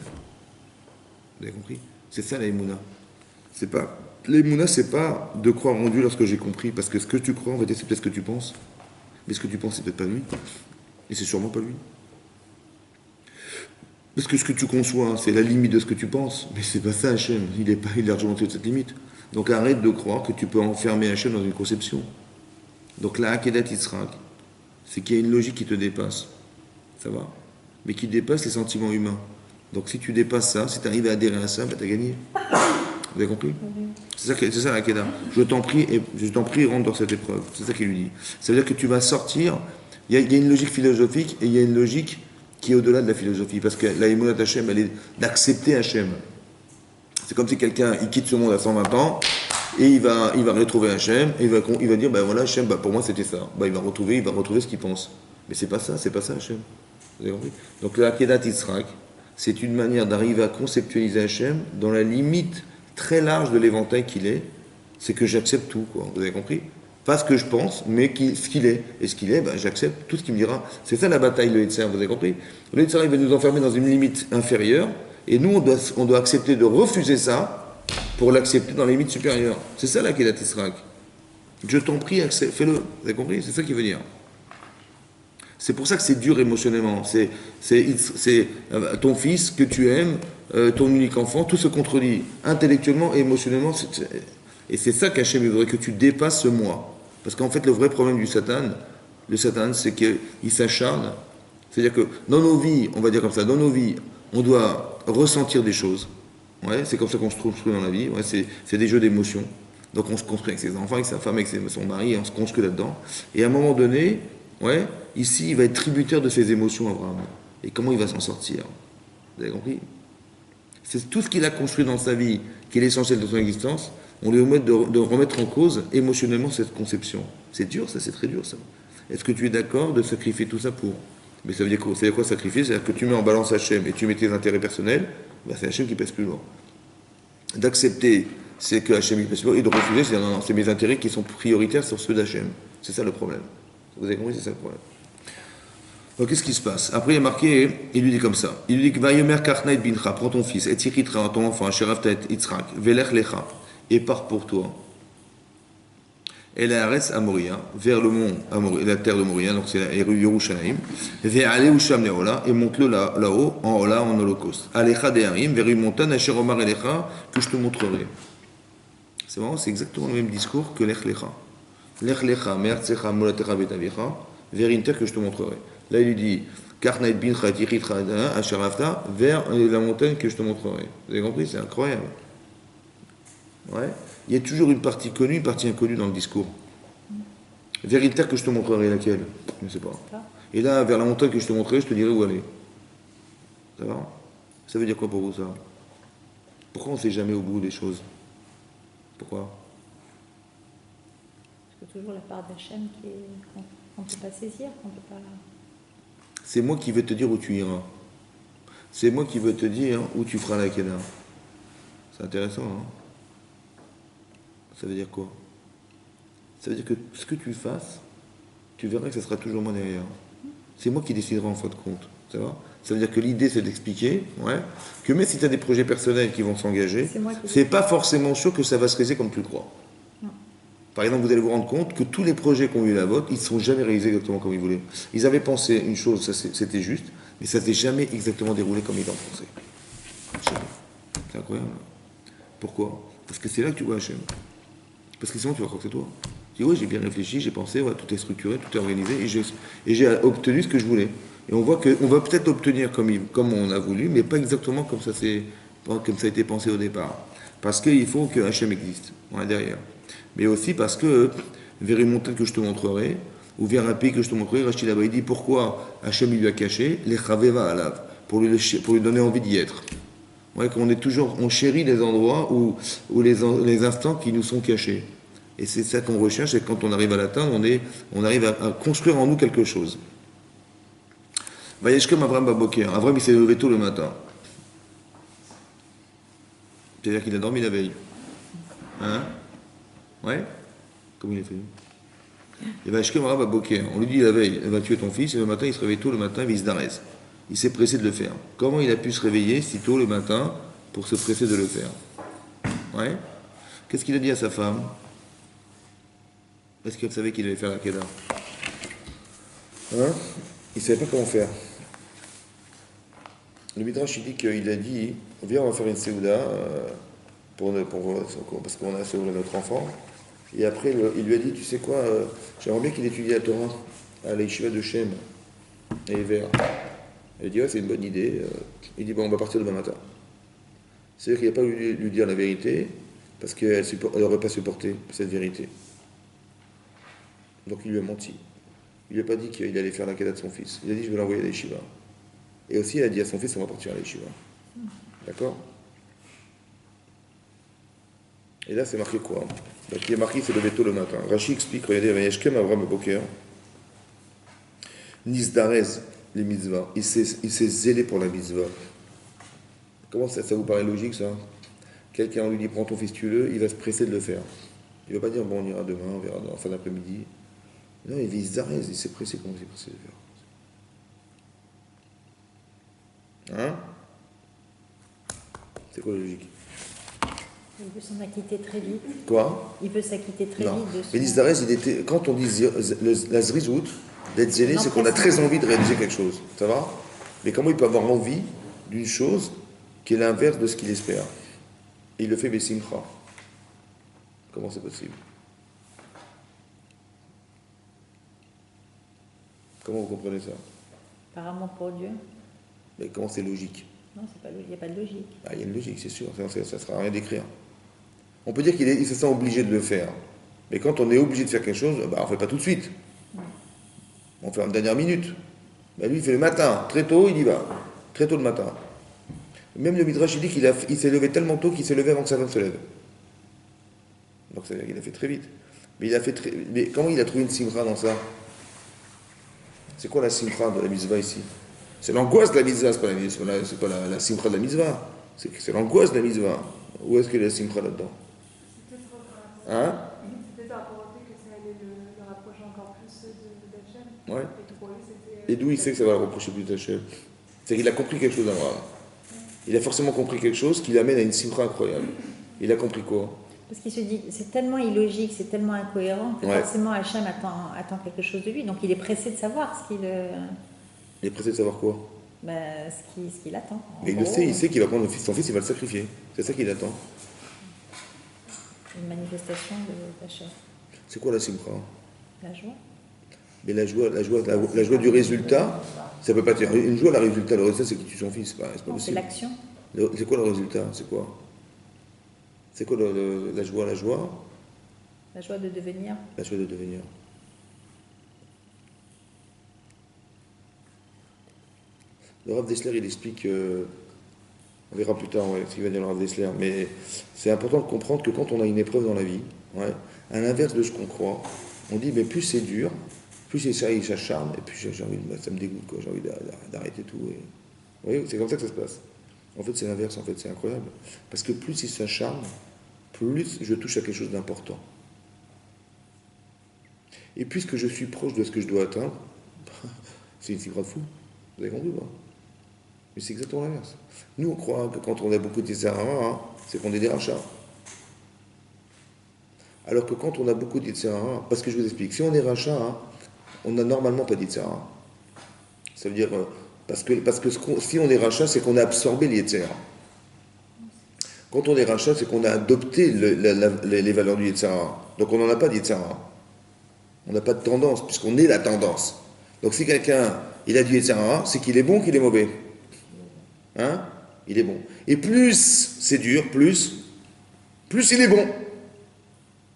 Vous avez compris? C'est ça l'Aïmouna. L'Aïmouna, c'est pas de croire en Dieu lorsque j'ai compris, parce que ce que tu crois, en fait, c'est peut-être ce que tu penses. Mais ce que tu penses, c'est peut-être pas lui. Et c'est sûrement pas lui. Parce que ce que tu conçois, c'est la limite de ce que tu penses. Mais c'est pas ça, Hachem. Il est largement au-dessus de cette limite. Donc arrête de croire que tu peux enfermer Hachem dans une conception. Donc la Akedat Yitzhak, c'est qu'il y a une logique qui te dépasse. Ça va? Mais qui dépasse les sentiments humains. Donc si tu dépasses ça, si tu arrives à adhérer à ça, ben tu as gagné. Vous avez compris? C'est ça la Kedah. Je t'en prie, rentre dans cette épreuve. C'est ça qu'il lui dit. Ça veut dire que tu vas sortir. Il y a une logique philosophique et il y a une logique qui est au-delà de la philosophie. Parce que la Emunat Hachem, elle est d'accepter Hachem. C'est comme si quelqu'un, il quitte ce monde à 120 ans et il va retrouver Hachem et il va dire, ben voilà, Hachem, ben pour moi c'était ça. Ben, il va retrouver ce qu'il pense. Mais c'est pas ça Hachem. Vous avez compris? Donc la Kedat Yitzhak, c'est une manière d'arriver à conceptualiser Hachem dans la limite très large de l'éventail qu'il est. C'est que j'accepte tout, quoi. Vous avez compris? Pas ce que je pense, mais ce qu'il est. Et ce qu'il est, ben, j'accepte tout ce qu'il me dira. C'est ça la bataille, le Yetzer, vous avez compris? Le Yetzer, il va nous enfermer dans une limite inférieure, et nous, on doit accepter de refuser ça pour l'accepter dans la limite supérieure. C'est ça la Kedat Israël. Je t'en prie, fais-le. Vous avez compris? C'est ça qu'il veut dire. C'est pour ça que c'est dur émotionnellement. Ton fils que tu aimes, ton unique enfant, tout se contredit. Intellectuellement et émotionnellement. Et c'est ça qu'Hachem voudrait que tu dépasses ce moi. Parce qu'en fait, le vrai problème du Satan, c'est qu'il s'acharne. C'est-à-dire que dans nos vies, on va dire comme ça, dans nos vies, on doit ressentir des choses. Ouais, c'est comme ça qu'on se construit dans la vie. Ouais, c'est des jeux d'émotions. Donc on se construit avec ses enfants, avec sa femme, avec son mari, et on se construit là-dedans. Et à un moment donné, ouais, ici, il va être tributaire de ses émotions, Abraham. Et comment il va s'en sortir? Vous avez compris? C'est tout ce qu'il a construit dans sa vie, qui est l'essentiel de son existence. On lui remet de remettre en cause émotionnellement cette conception. C'est dur, ça, c'est très dur, ça. Est-ce que tu es d'accord de sacrifier tout ça pour? Mais ça veut dire quoi sacrifier? C'est-à-dire que tu mets en balance Hachem et tu mets tes intérêts personnels, ben c'est Hachem qui pèse plus lourd. D'accepter, c'est que Hachem qui pèse plus lourd, et de refuser, c'est non, c'est mes intérêts qui sont prioritaires sur ceux d'Hachem. C'est ça le problème. Vous avez compris, c'est ça le problème. Donc qu'est-ce qui se passe? Après il est marqué, il lui dit comme ça. Il lui dit Vayomer Karna et Bincha, prends ton fils, et Tiritra, ton enfant, Asherafta et Yitzhak, Velech Lecha, et pars pour toi. Et la Aretz à Moria, vers le mont, la terre de Moria, donc c'est la Yerushalayim, vers aller Usham Neola, et monte-le là-haut, en holocauste. Alecha de Harim, vers une montagne, Asher Omar Elecha, que je te montrerai. C'est marrant, c'est exactement le même discours que Lech Lecha. Lech Lecha, Me'artzecha, Molatecha, Betavicha, vers une terre que je te montrerai. Là, il lui dit, Karnaït Bincha, Tiritra, Asherafta, vers la montagne que je te montrerai. Vous avez compris? C'est incroyable. Ouais. Il y a toujours une partie connue, une partie inconnue dans le discours. Vers une terre que je te montrerai, laquelle? Je ne sais pas. Et là, vers la montagne que je te montrerai, je te dirai où aller. Ça va? Ça veut dire quoi pour vous, ça? Pourquoi on ne sait jamais au bout des choses? Pourquoi? Parce que toujours la part d'Hachem qu'on ne peut pas saisir, qu'on peut pas... C'est moi qui vais te dire où tu iras. C'est moi qui vais te dire où tu feras la Kéda. C'est intéressant, hein? Ça veut dire quoi? Ça veut dire que ce que tu fasses, tu verras que ce sera toujours moi derrière. C'est moi qui déciderai en fin de compte. Ça va? Ça veut dire que l'idée, c'est d'expliquer, ouais, que même si tu as des projets personnels qui vont s'engager, c'est pas forcément sûr que ça va se réaliser comme tu le crois. Non. Par exemple, vous allez vous rendre compte que tous les projets qui ont eu la vôtre, ils ne sont jamais réalisés exactement comme ils voulaient. Ils avaient pensé une chose, ça c'était juste, mais ça ne s'est jamais exactement déroulé comme ils en pensaient. Jamais. C'est incroyable. Pourquoi? Parce que c'est là que tu vois Hachem. Parce que sinon, tu vas croire que c'est toi. Tu dis, oui, j'ai bien réfléchi, j'ai pensé, ouais, tout est structuré, tout est organisé, et j'ai obtenu ce que je voulais. Et on voit qu'on va peut-être obtenir comme on a voulu, mais pas exactement comme ça a été pensé au départ. Parce qu'il faut que Hachem existe, on est derrière. Mais aussi parce que, vers une montagne que je te montrerai, ou vers un pays que je te montrerai, Rachid là-bas, il dit pourquoi Hachem lui a caché les Chaveva Alav, pour lui donner envie d'y être. Ouais, on chérit les endroits ou les instants qui nous sont cachés. Et c'est ça qu'on recherche, et quand on arrive à l'atteindre, on arrive à construire en nous quelque chose. Vayeshkem Avram Baboker. Avram, il s'est levé tôt le matin. C'est-à-dire qu'il a dormi la veille. Hein? Ouais? Comment il a fait? Et Vayeshkem Avram Baboker. On lui dit la veille, elle va tuer ton fils, et le matin, il se réveille tôt le matin, Visdarez. Il s'est pressé de le faire. Comment il a pu se réveiller si tôt le matin pour se presser de le faire? Ouais? Qu'est-ce qu'il a dit à sa femme? Est-ce qu'elle savait qu'il allait faire la Kéda? Hein? Il ne savait pas comment faire. Le Midrash, il dit qu'il a dit, viens, on va faire une Séouda parce qu'on a sauvé notre enfant. Et après, il lui a dit, tu sais quoi, j'aimerais bien qu'il étudie la Torah à l'Yeshiva de Shem et Ever. Elle dit, ouais, c'est une bonne idée. Il dit, bon, on va partir demain matin. C'est-à-dire qu'il n'a pas voulu lui dire la vérité, parce qu'elle n'aurait pas supporté cette vérité. Donc il lui a menti. Il lui a pas dit qu'il allait faire la Kéda de son fils. Il a dit, je vais l'envoyer à l'Yeshiva. Et aussi, il a dit à son fils, on va partir à l'Yeshiva. D'accord? Et là, c'est marqué quoi? Donc il est marqué, c'est levé tôt le matin. Rashi explique, regardez, Vayeshkem Avram Boker, Nisdarez, les mitzvahs. Il s'est zélé pour la mitzvah. Comment ça vous paraît logique, ça? Quelqu'un lui dit, prends ton fils, tue-le, il va se presser de le faire. Il ne va pas dire, bon, on ira demain, on verra en fin d'après-midi. Non, il vise Zarez, il s'est pressé, comment il s'est pressé de le faire? Hein? C'est quoi la logique? Il veut s'en acquitter très vite. Quoi? Il veut s'acquitter très non. vite de Mais Zarez, quand on dit la zrizout, D'être zélé, c'est qu'on a L'empressement. très envie de réaliser quelque chose. Ça va? Mais comment il peut avoir envie d'une chose qui est l'inverse de ce qu'il espère? Et il le fait Bessimcha. Comment c'est possible? Comment vous comprenez ça? Par amour pour Dieu. Mais comment c'est logique? Non, c'est pas, il n'y a pas de logique. Ah, il y a une logique, c'est sûr. Ça ne sert à rien d'écrire. On peut dire qu'il se sent obligé de le faire. Mais quand on est obligé de faire quelque chose, bah, on ne fait pas tout de suite. On fait en dernière minute. Bah, lui, il fait le matin. Très tôt, il y va. Très tôt le matin. Même le Midrash, il dit qu'il s'est levé tellement tôt qu'il s'est levé avant que sa femme se lève. Donc ça veut dire qu'il a fait très vite. Mais comment il a trouvé une simra dans ça? C'est quoi la simra de la mitzvah ici? C'est l'angoisse de la mitzvah, c'est pas la simra de la mitzvah. C'est l'angoisse de la mitzvah. Où est-ce qu'il y a la simra là-dedans? Hein? C'était par rapport au fait que ça allait le rapprocher encore plus d'Hachem. Ouais. Et que pour lui, c'était. Et d'où il sait que ça va le reprocher plus d'Hachem? C'est qu'il a compris quelque chose d'Abraham. Il a forcément compris quelque chose qui l'amène à une simra incroyable. Il a compris quoi? Parce qu'il se dit, c'est tellement illogique, c'est tellement incohérent que Ouais. forcément Hachem attend quelque chose de lui. Donc il est pressé de savoir ce Il est pressé de savoir quoi? ce qu'il attend. En Mais il le gros, sait, il sait qu'il va prendre son fils, il va le sacrifier. C'est ça qu'il attend. Une manifestation d'Hachem. C'est quoi la simra? La joie. Mais la joie du résultat, ça peut pas être une joie, le résultat c'est qu'il tue son fils, c'est pas Non, c'est possible. l'action. C'est quoi le résultat? C'est quoi? C'est quoi la joie? La joie La joie de devenir. La joie de devenir. Le Rav Dessler, il explique, on verra plus tard ce qu'il va dire le Rav Dessler, mais c'est important de comprendre que quand on a une épreuve dans la vie, ouais, à l'inverse de ce qu'on croit, on dit, mais plus c'est dur, plus il s'acharne, et plus j'ai envie ça me dégoûte, quoi, j'ai envie d'arrêter tout. Et... Vous voyez, c'est comme ça que ça se passe. En fait, c'est l'inverse, en fait, c'est incroyable. Parce que plus il s'acharne, plus je touche à quelque chose d'important. Et puisque je suis proche de ce que je dois atteindre, c'est une figure de fou. Vous avez compris ou pas? Mais c'est exactement l'inverse. Nous, on croit que quand on a beaucoup de Yetzirah, c'est qu'on est des rachats. Alors que quand on a beaucoup de Yetzirah, parce que je vous explique, si on est rachat, on n'a normalement pas de Yetzirah. Ça veut dire, parce que si on est rachat, c'est qu'on a absorbé les Yetzirah. Quand on est rachat, c'est qu'on a adopté les valeurs du Yetzirah. Donc on n'en a pas de Yetzirah. On n'a pas de tendance, puisqu'on est la tendance. Donc si quelqu'un, il a du Yetzirah, c'est qu'il est bon ou qu'il est mauvais? Hein? Il est bon. Et plus c'est dur, plus il est bon.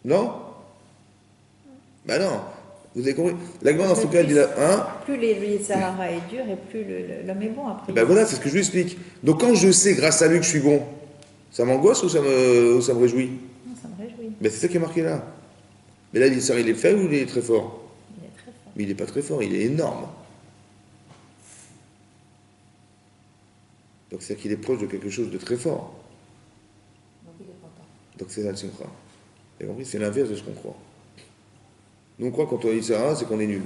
Non? Ben non. Vous avez compris? L'Agma, dans ce cas, il dit là, hein? Plus le Sahara est dur et plus l'homme est bon après. Ben voilà, c'est ce que je lui explique. Donc quand je sais, grâce à lui, que je suis bon, ça m'angoisse ou ça me réjouit? Non, ça me réjouit. Ben c'est ça qui est marqué là. Mais là, il est faible ou il est très fort? Il est très fort. Mais il n'est pas très fort, il est énorme. Donc c'est qu'il est proche de quelque chose de très fort. Donc il est content. Donc c'est la simcha. Vous avez compris? C'est l'inverse de ce qu'on croit. Nous on croit quand on dit ça, c'est qu'on est nul.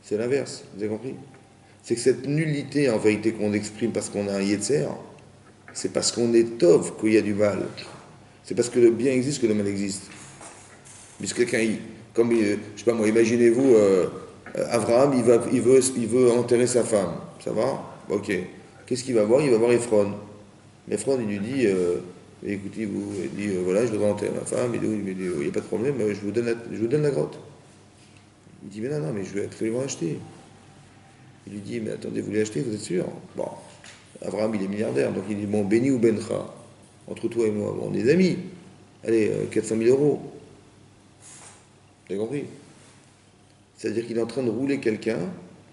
C'est l'inverse, vous avez compris? C'est que cette nullité en vérité qu'on exprime parce qu'on a un yetzer, c'est parce qu'on est tov qu'il y a du mal. C'est parce que le bien existe que le mal existe. Puisque quelqu'un, comme, je sais pas moi, imaginez-vous, Abraham, il veut enterrer sa femme. Ça va? Ok. Qu'est-ce qu'il va voir? Il va voir Ephron. Ephron, il lui dit, écoutez, voilà, je voudrais enterrer ma femme. Il dit, il n'y a pas de problème, je vous donne la grotte. Il dit, mais non, mais je vais absolument acheter. Il lui dit, mais attendez, vous voulez acheter, vous êtes sûr? Bon, Abraham, il est milliardaire, donc il dit, bon, béni ou bencha, entre toi et moi, bon, on est amis. Allez, 400 000 euros. Vous avez compris? C'est-à-dire qu'il est en train de rouler quelqu'un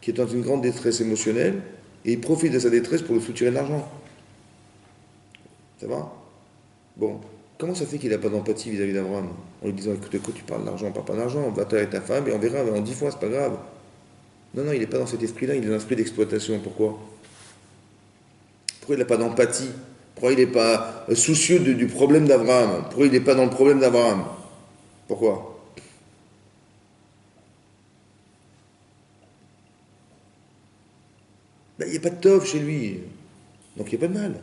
qui est dans une grande détresse émotionnelle et il profite de sa détresse pour le soutirer de l'argent. Ça va? Bon, comment ça fait qu'il n'a pas d'empathie vis-à-vis d'Abraham? En lui disant, écoute, tu parles d'argent, parle pas d'argent, va-t'en avec ta femme et on verra, en 10 fois, c'est pas grave. Non, il n'est pas dans cet esprit-là, il est dans l'esprit d'exploitation. Pourquoi? Pourquoi il n'a pas d'empathie? Pourquoi il n'est pas soucieux du problème d'Abraham? Pourquoi il n'est pas dans le problème d'Abraham? Pourquoi? Ben, il n'y a pas de tov chez lui. Donc il n'y a pas de mal.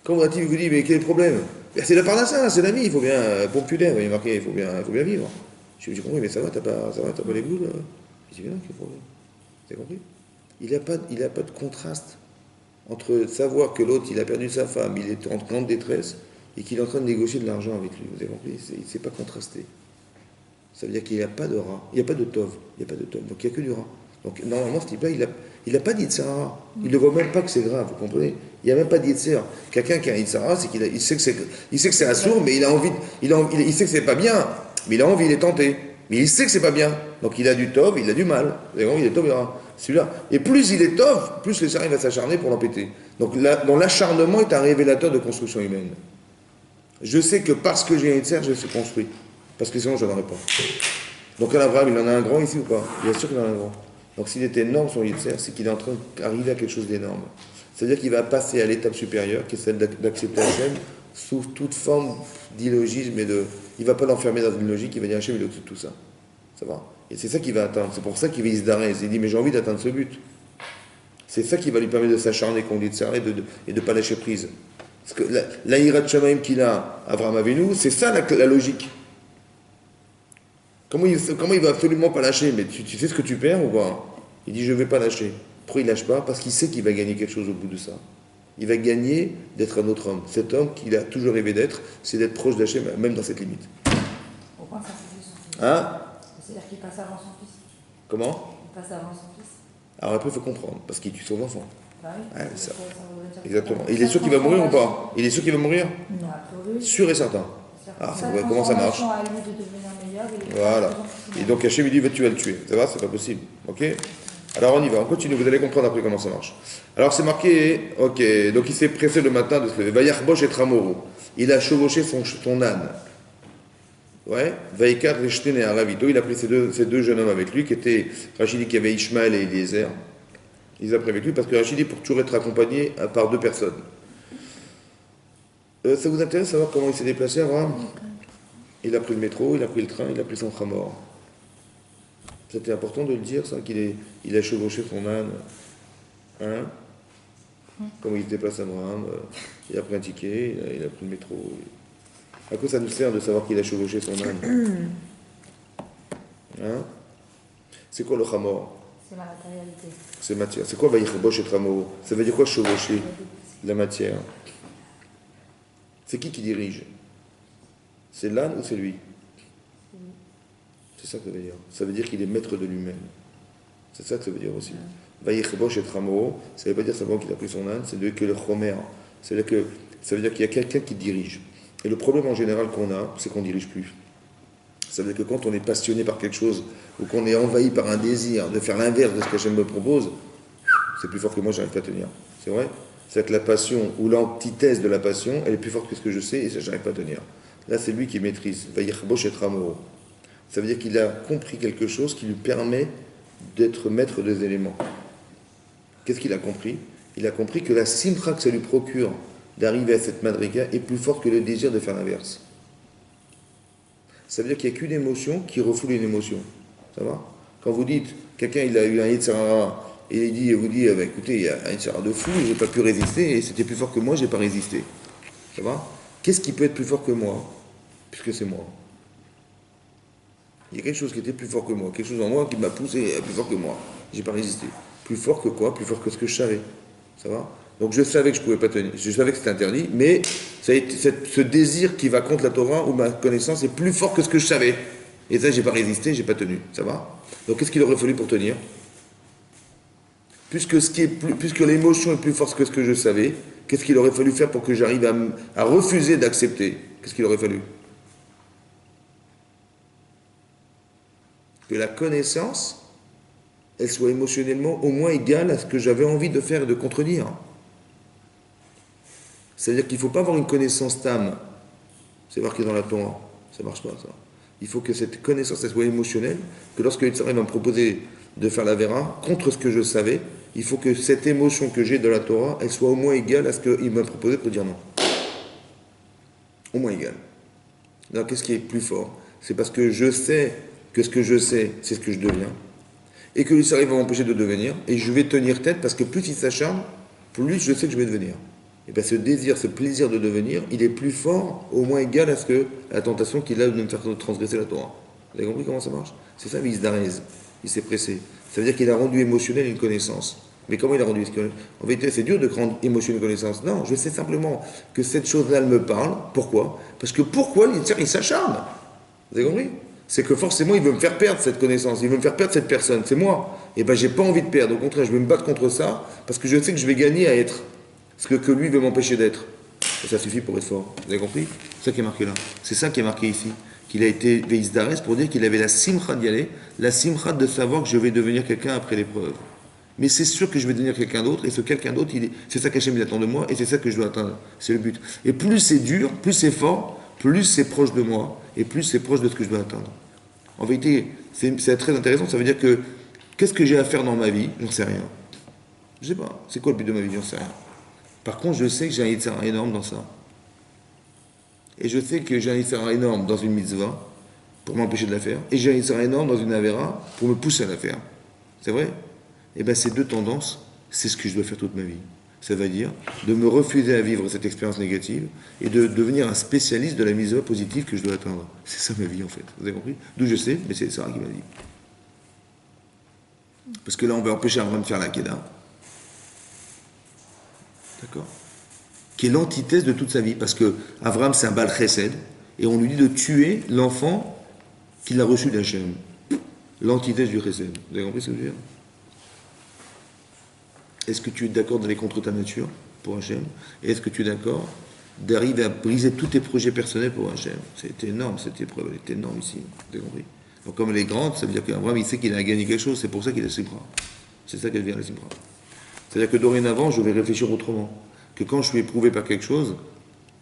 Quand vous vous dit, mais quel est le problème? Ben, c'est la parnassa, c'est l'ami, il faut bien, populaire, il est marqué, il faut bien vivre. J'ai compris, mais ça va, t'as pas les boules? C'est évident qu'il y a problème. Vous avez compris? Il a pas de contraste entre savoir que l'autre, il a perdu sa femme, il est en grande détresse, et qu'il est en train de négocier de l'argent avec lui. Vous avez compris? Il ne s'est pas contrasté. Ça veut dire qu'il n'y a pas de rat, il n'y a pas de tov, il n'y a pas de tov, donc il n'y a que du rat. Donc normalement, ce type-là, il n'a pas d'Yitzhara. Il ne voit même pas que c'est grave, vous comprenez? Il n'y a même pas d'Yitzhara. Quelqu'un qui a un Yitzhara, c'est qu'il sait que c'est assourd, mais il a envie, il sait que c'est pas bien, mais il a envie, il est tenté. Mais il sait que c'est pas bien. Donc il a du tov, il a du mal. Vous avez compris? Il est tov, il a celui-là. Et plus il est tov, plus le cerveau va s'acharner pour l'empêter. Donc dans l'acharnement est un révélateur de construction humaine. Je sais que parce que j'ai un Yitzhara, je suis construit. Parce que sinon, je n'en aurais pas. Donc Abraham, il en a un grand ici ou pas? Bien sûr qu'il en a un grand. Donc s'il était énorme son Yitzhar, c'est qu'il est en train d'arriver à quelque chose d'énorme. C'est-à-dire qu'il va passer à l'étape supérieure, qui est celle d'accepter Hachem, sous toute forme d'illogisme et de... Il ne va pas l'enfermer dans une logique, il va dire Hachem, il est au-dessus de tout ça. Ça va? Et c'est ça qu'il va atteindre. C'est pour ça qu'il va Isdarez. Il dit, mais j'ai envie d'atteindre ce but. C'est ça qui va lui permettre de s'acharner contre Yitzhar et de ne pas lâcher prise. Parce que la Hirat Shamaim qu'il a, Abraham Avinu, c'est ça la logique. Comment il va absolument pas lâcher? Mais tu sais ce que tu perds ou pas? Il dit je ne vais pas lâcher. Pourquoi il lâche pas? Parce qu'il sait qu'il va gagner quelque chose au bout de ça. Il va gagner d'être un autre homme. Cet homme qu'il a toujours rêvé d'être, c'est d'être proche d'Hachem, même dans cette limite. Pourquoi ça c'est son fils? Hein? C'est-à-dire qu'il passe avant son fils. Comment? Il passe avant son fils. Alors après il faut comprendre, parce qu'il tue son enfant. Bah oui. Ouais, ça. Voudrait dire Exactement. que- Il est sûr qu'il va mourir ou pas? Il est sûr qu'il va mourir? Non, a priori. Sûr et certain. Ah, comment ça marche? À lui de devenir meilleur, il est Voilà. pas Et donc Hachem lui dit tu vas le tuer. Ça va? C'est pas possible. Ok? Alors on y va, on continue, vous allez comprendre après comment ça marche. Alors c'est marqué, ok, donc il s'est pressé le matin de se lever. Vayachbosh et Tramoro. Il a chevauché son âne. Ouais. Vaikar Rechtene à Ravito. Il a pris ces deux jeunes hommes avec lui, qui étaient Rachidi, qui avait Ishmael et Eliezer. Il les a pris avec lui parce que Rachidi, pour toujours être accompagné par deux personnes. Ça vous intéresse de savoir comment il s'est déplacé, Abraham? Il a pris le métro, il a pris le train, il a pris son tramor. C'était important de le dire, ça, il a chevauché son âne. Hein? Comment il se déplace, Abraham? Il a pris un ticket, il a pris le métro. À quoi ça nous sert de savoir qu'il a chevauché son âne? Hein? C'est quoi le chamor? C'est la matérialité. C'est matière. C'est quoi Vaïchbosh et Tramor? Ça veut dire quoi chevaucher? La matière. C'est qui dirige? C'est l'âne ou c'est lui? C'est ça que ça veut dire. Ça veut dire qu'il est maître de lui-même. C'est ça que ça veut dire aussi. Vaïchbosh et Tramor, ça ne veut pas dire simplement qu'il a pris son âne, c'est que le chomer. Ça veut dire qu'il y a quelqu'un qui dirige. Et le problème en général qu'on a, c'est qu'on ne dirige plus. Ça veut dire que quand on est passionné par quelque chose, ou qu'on est envahi par un désir de faire l'inverse de ce qu'Hachem me propose, c'est plus fort que moi, j'arrive pas à tenir. C'est vrai? C'est que la passion, ou l'antithèse de la passion, elle est plus forte que ce que je sais, et ça, j'arrive pas à tenir. Là, c'est lui qui maîtrise. Vaïchbosh et Tramor. Ça veut dire qu'il a compris quelque chose qui lui permet d'être maître des éléments. Qu'est-ce qu'il a compris? Il a compris que la simcha que ça lui procure d'arriver à cette madriga est plus forte que le désir de faire l'inverse. Ça veut dire qu'il n'y a qu'une émotion qui refoule une émotion. Ça va? Quand vous dites, quelqu'un il a eu un Yitzhara et vous dit écoutez, il y a un Yitzhara de fou, j'ai pas pu résister et c'était plus fort que moi, j'ai pas résisté. Ça va? Qu'est-ce qui peut être plus fort que moi? Puisque c'est moi. Il y a quelque chose qui était plus fort que moi, quelque chose en moi qui m'a poussé plus fort que moi. J'ai pas résisté. Plus fort que quoi? Plus fort que ce que je savais. Ça va? Donc je savais que je pouvais pas tenir. Je savais que c'était interdit, mais ça a été, ce désir qui va contre la Torah ou ma connaissance est plus fort que ce que je savais. Et ça, j'ai pas résisté, j'ai pas tenu. Ça va? Donc qu'est-ce qu'il aurait fallu pour tenir? Puisque l'émotion est plus forte que ce que je savais, qu'est-ce qu'il aurait fallu faire pour que j'arrive à refuser d'accepter? Qu'est-ce qu'il aurait fallu? Que la connaissance, elle soit émotionnellement au moins égale à ce que j'avais envie de faire et de contredire. C'est-à-dire qu'il ne faut pas avoir une connaissance tam. C'est marqué dans la Torah. Ça ne marche pas, ça. Il faut que cette connaissance, elle soit émotionnelle, que lorsque Yitzhak va me proposer de faire la vera, contre ce que je savais, il faut que cette émotion que j'ai de la Torah, elle soit au moins égale à ce qu'il m'a proposé pour dire non. Au moins égale. Alors, qu'est-ce qui est plus fort? C'est parce que je sais que ce que je sais, c'est ce que je deviens. Et que lui arrive à m'empêcher de devenir, et je vais tenir tête parce que plus il s'acharne, plus je sais que je vais devenir. Et bien ce désir, ce plaisir de devenir, il est plus fort, au moins égal à la tentation qu'il a de me faire transgresser la Torah. Vous avez compris comment ça marche? C'est ça, Visdarez. il s'est pressé. Ça veut dire qu'il a rendu émotionnel une connaissance. Mais comment il a rendu en vérité, c'est dur de rendre émotionnel une connaissance. Non, je sais simplement que cette chose-là, elle me parle. Pourquoi? Parce que pourquoi il s'acharne? Vous avez compris? C'est que forcément, il veut me faire perdre cette connaissance, il veut me faire perdre cette personne, c'est moi. Et ben, j'ai pas envie de perdre. Au contraire, je vais me battre contre ça, parce que je sais que je vais gagner à être ce que lui veut m'empêcher d'être. Et ça suffit pour être fort. Vous avez compris? C'est ça qui est marqué là. C'est ça qui est marqué ici. Qu'il a été Veisdares pour dire qu'il avait la simcha d'y aller, la simcha de savoir que je vais devenir quelqu'un après l'épreuve. Mais c'est sûr que je vais devenir quelqu'un d'autre, et ce quelqu'un d'autre, c'est ça qu'Hachem attend de moi, et c'est ça que je dois atteindre. C'est le but. Et plus c'est dur, plus c'est fort, plus c'est proche de moi, et plus c'est proche de ce que je dois atteindre. En vérité, c'est très intéressant, ça veut dire que, qu'est-ce que j'ai à faire dans ma vie? J'en sais rien. Je sais pas. C'est quoi le but de ma vie? J'en sais rien. Par contre, je sais que j'ai un yitzhara énorme dans ça. Et je sais que j'ai un yitzhara énorme dans une mitzvah, pour m'empêcher de la faire, et j'ai un yitzhara énorme dans une avera, pour me pousser à la faire. C'est vrai? Et bien ces deux tendances, c'est ce que je dois faire toute ma vie. Ça veut dire de me refuser à vivre cette expérience négative et de devenir un spécialiste de la mitzvah positive que je dois atteindre. C'est ça ma vie en fait. Vous avez compris? D'où je sais, mais c'est Sarah qui m'a dit. Parce que là, on va empêcher Abraham de faire la Kedah. D'accord? Qui est l'antithèse de toute sa vie. Parce que Abraham, c'est un Baal Chesed. Et on lui dit de tuer l'enfant qu'il a reçu d'Hachem. L'antithèse du Chesed. Vous avez compris ce que je veux dire? Est-ce que tu es d'accord d'aller contre ta nature pour Hachem? Et est-ce que tu es d'accord d'arriver à briser tous tes projets personnels pour Hachem? C'était énorme cette épreuve, elle était énorme ici. Vous avez compris? Donc comme elle est grande, ça veut dire qu'Abraham il sait qu'il a gagné quelque chose, c'est pour ça qu'il a Simcha. C'est ça qu'elle vient la Simcha. C'est-à-dire que dorénavant, je vais réfléchir autrement. Que quand je suis éprouvé par quelque chose,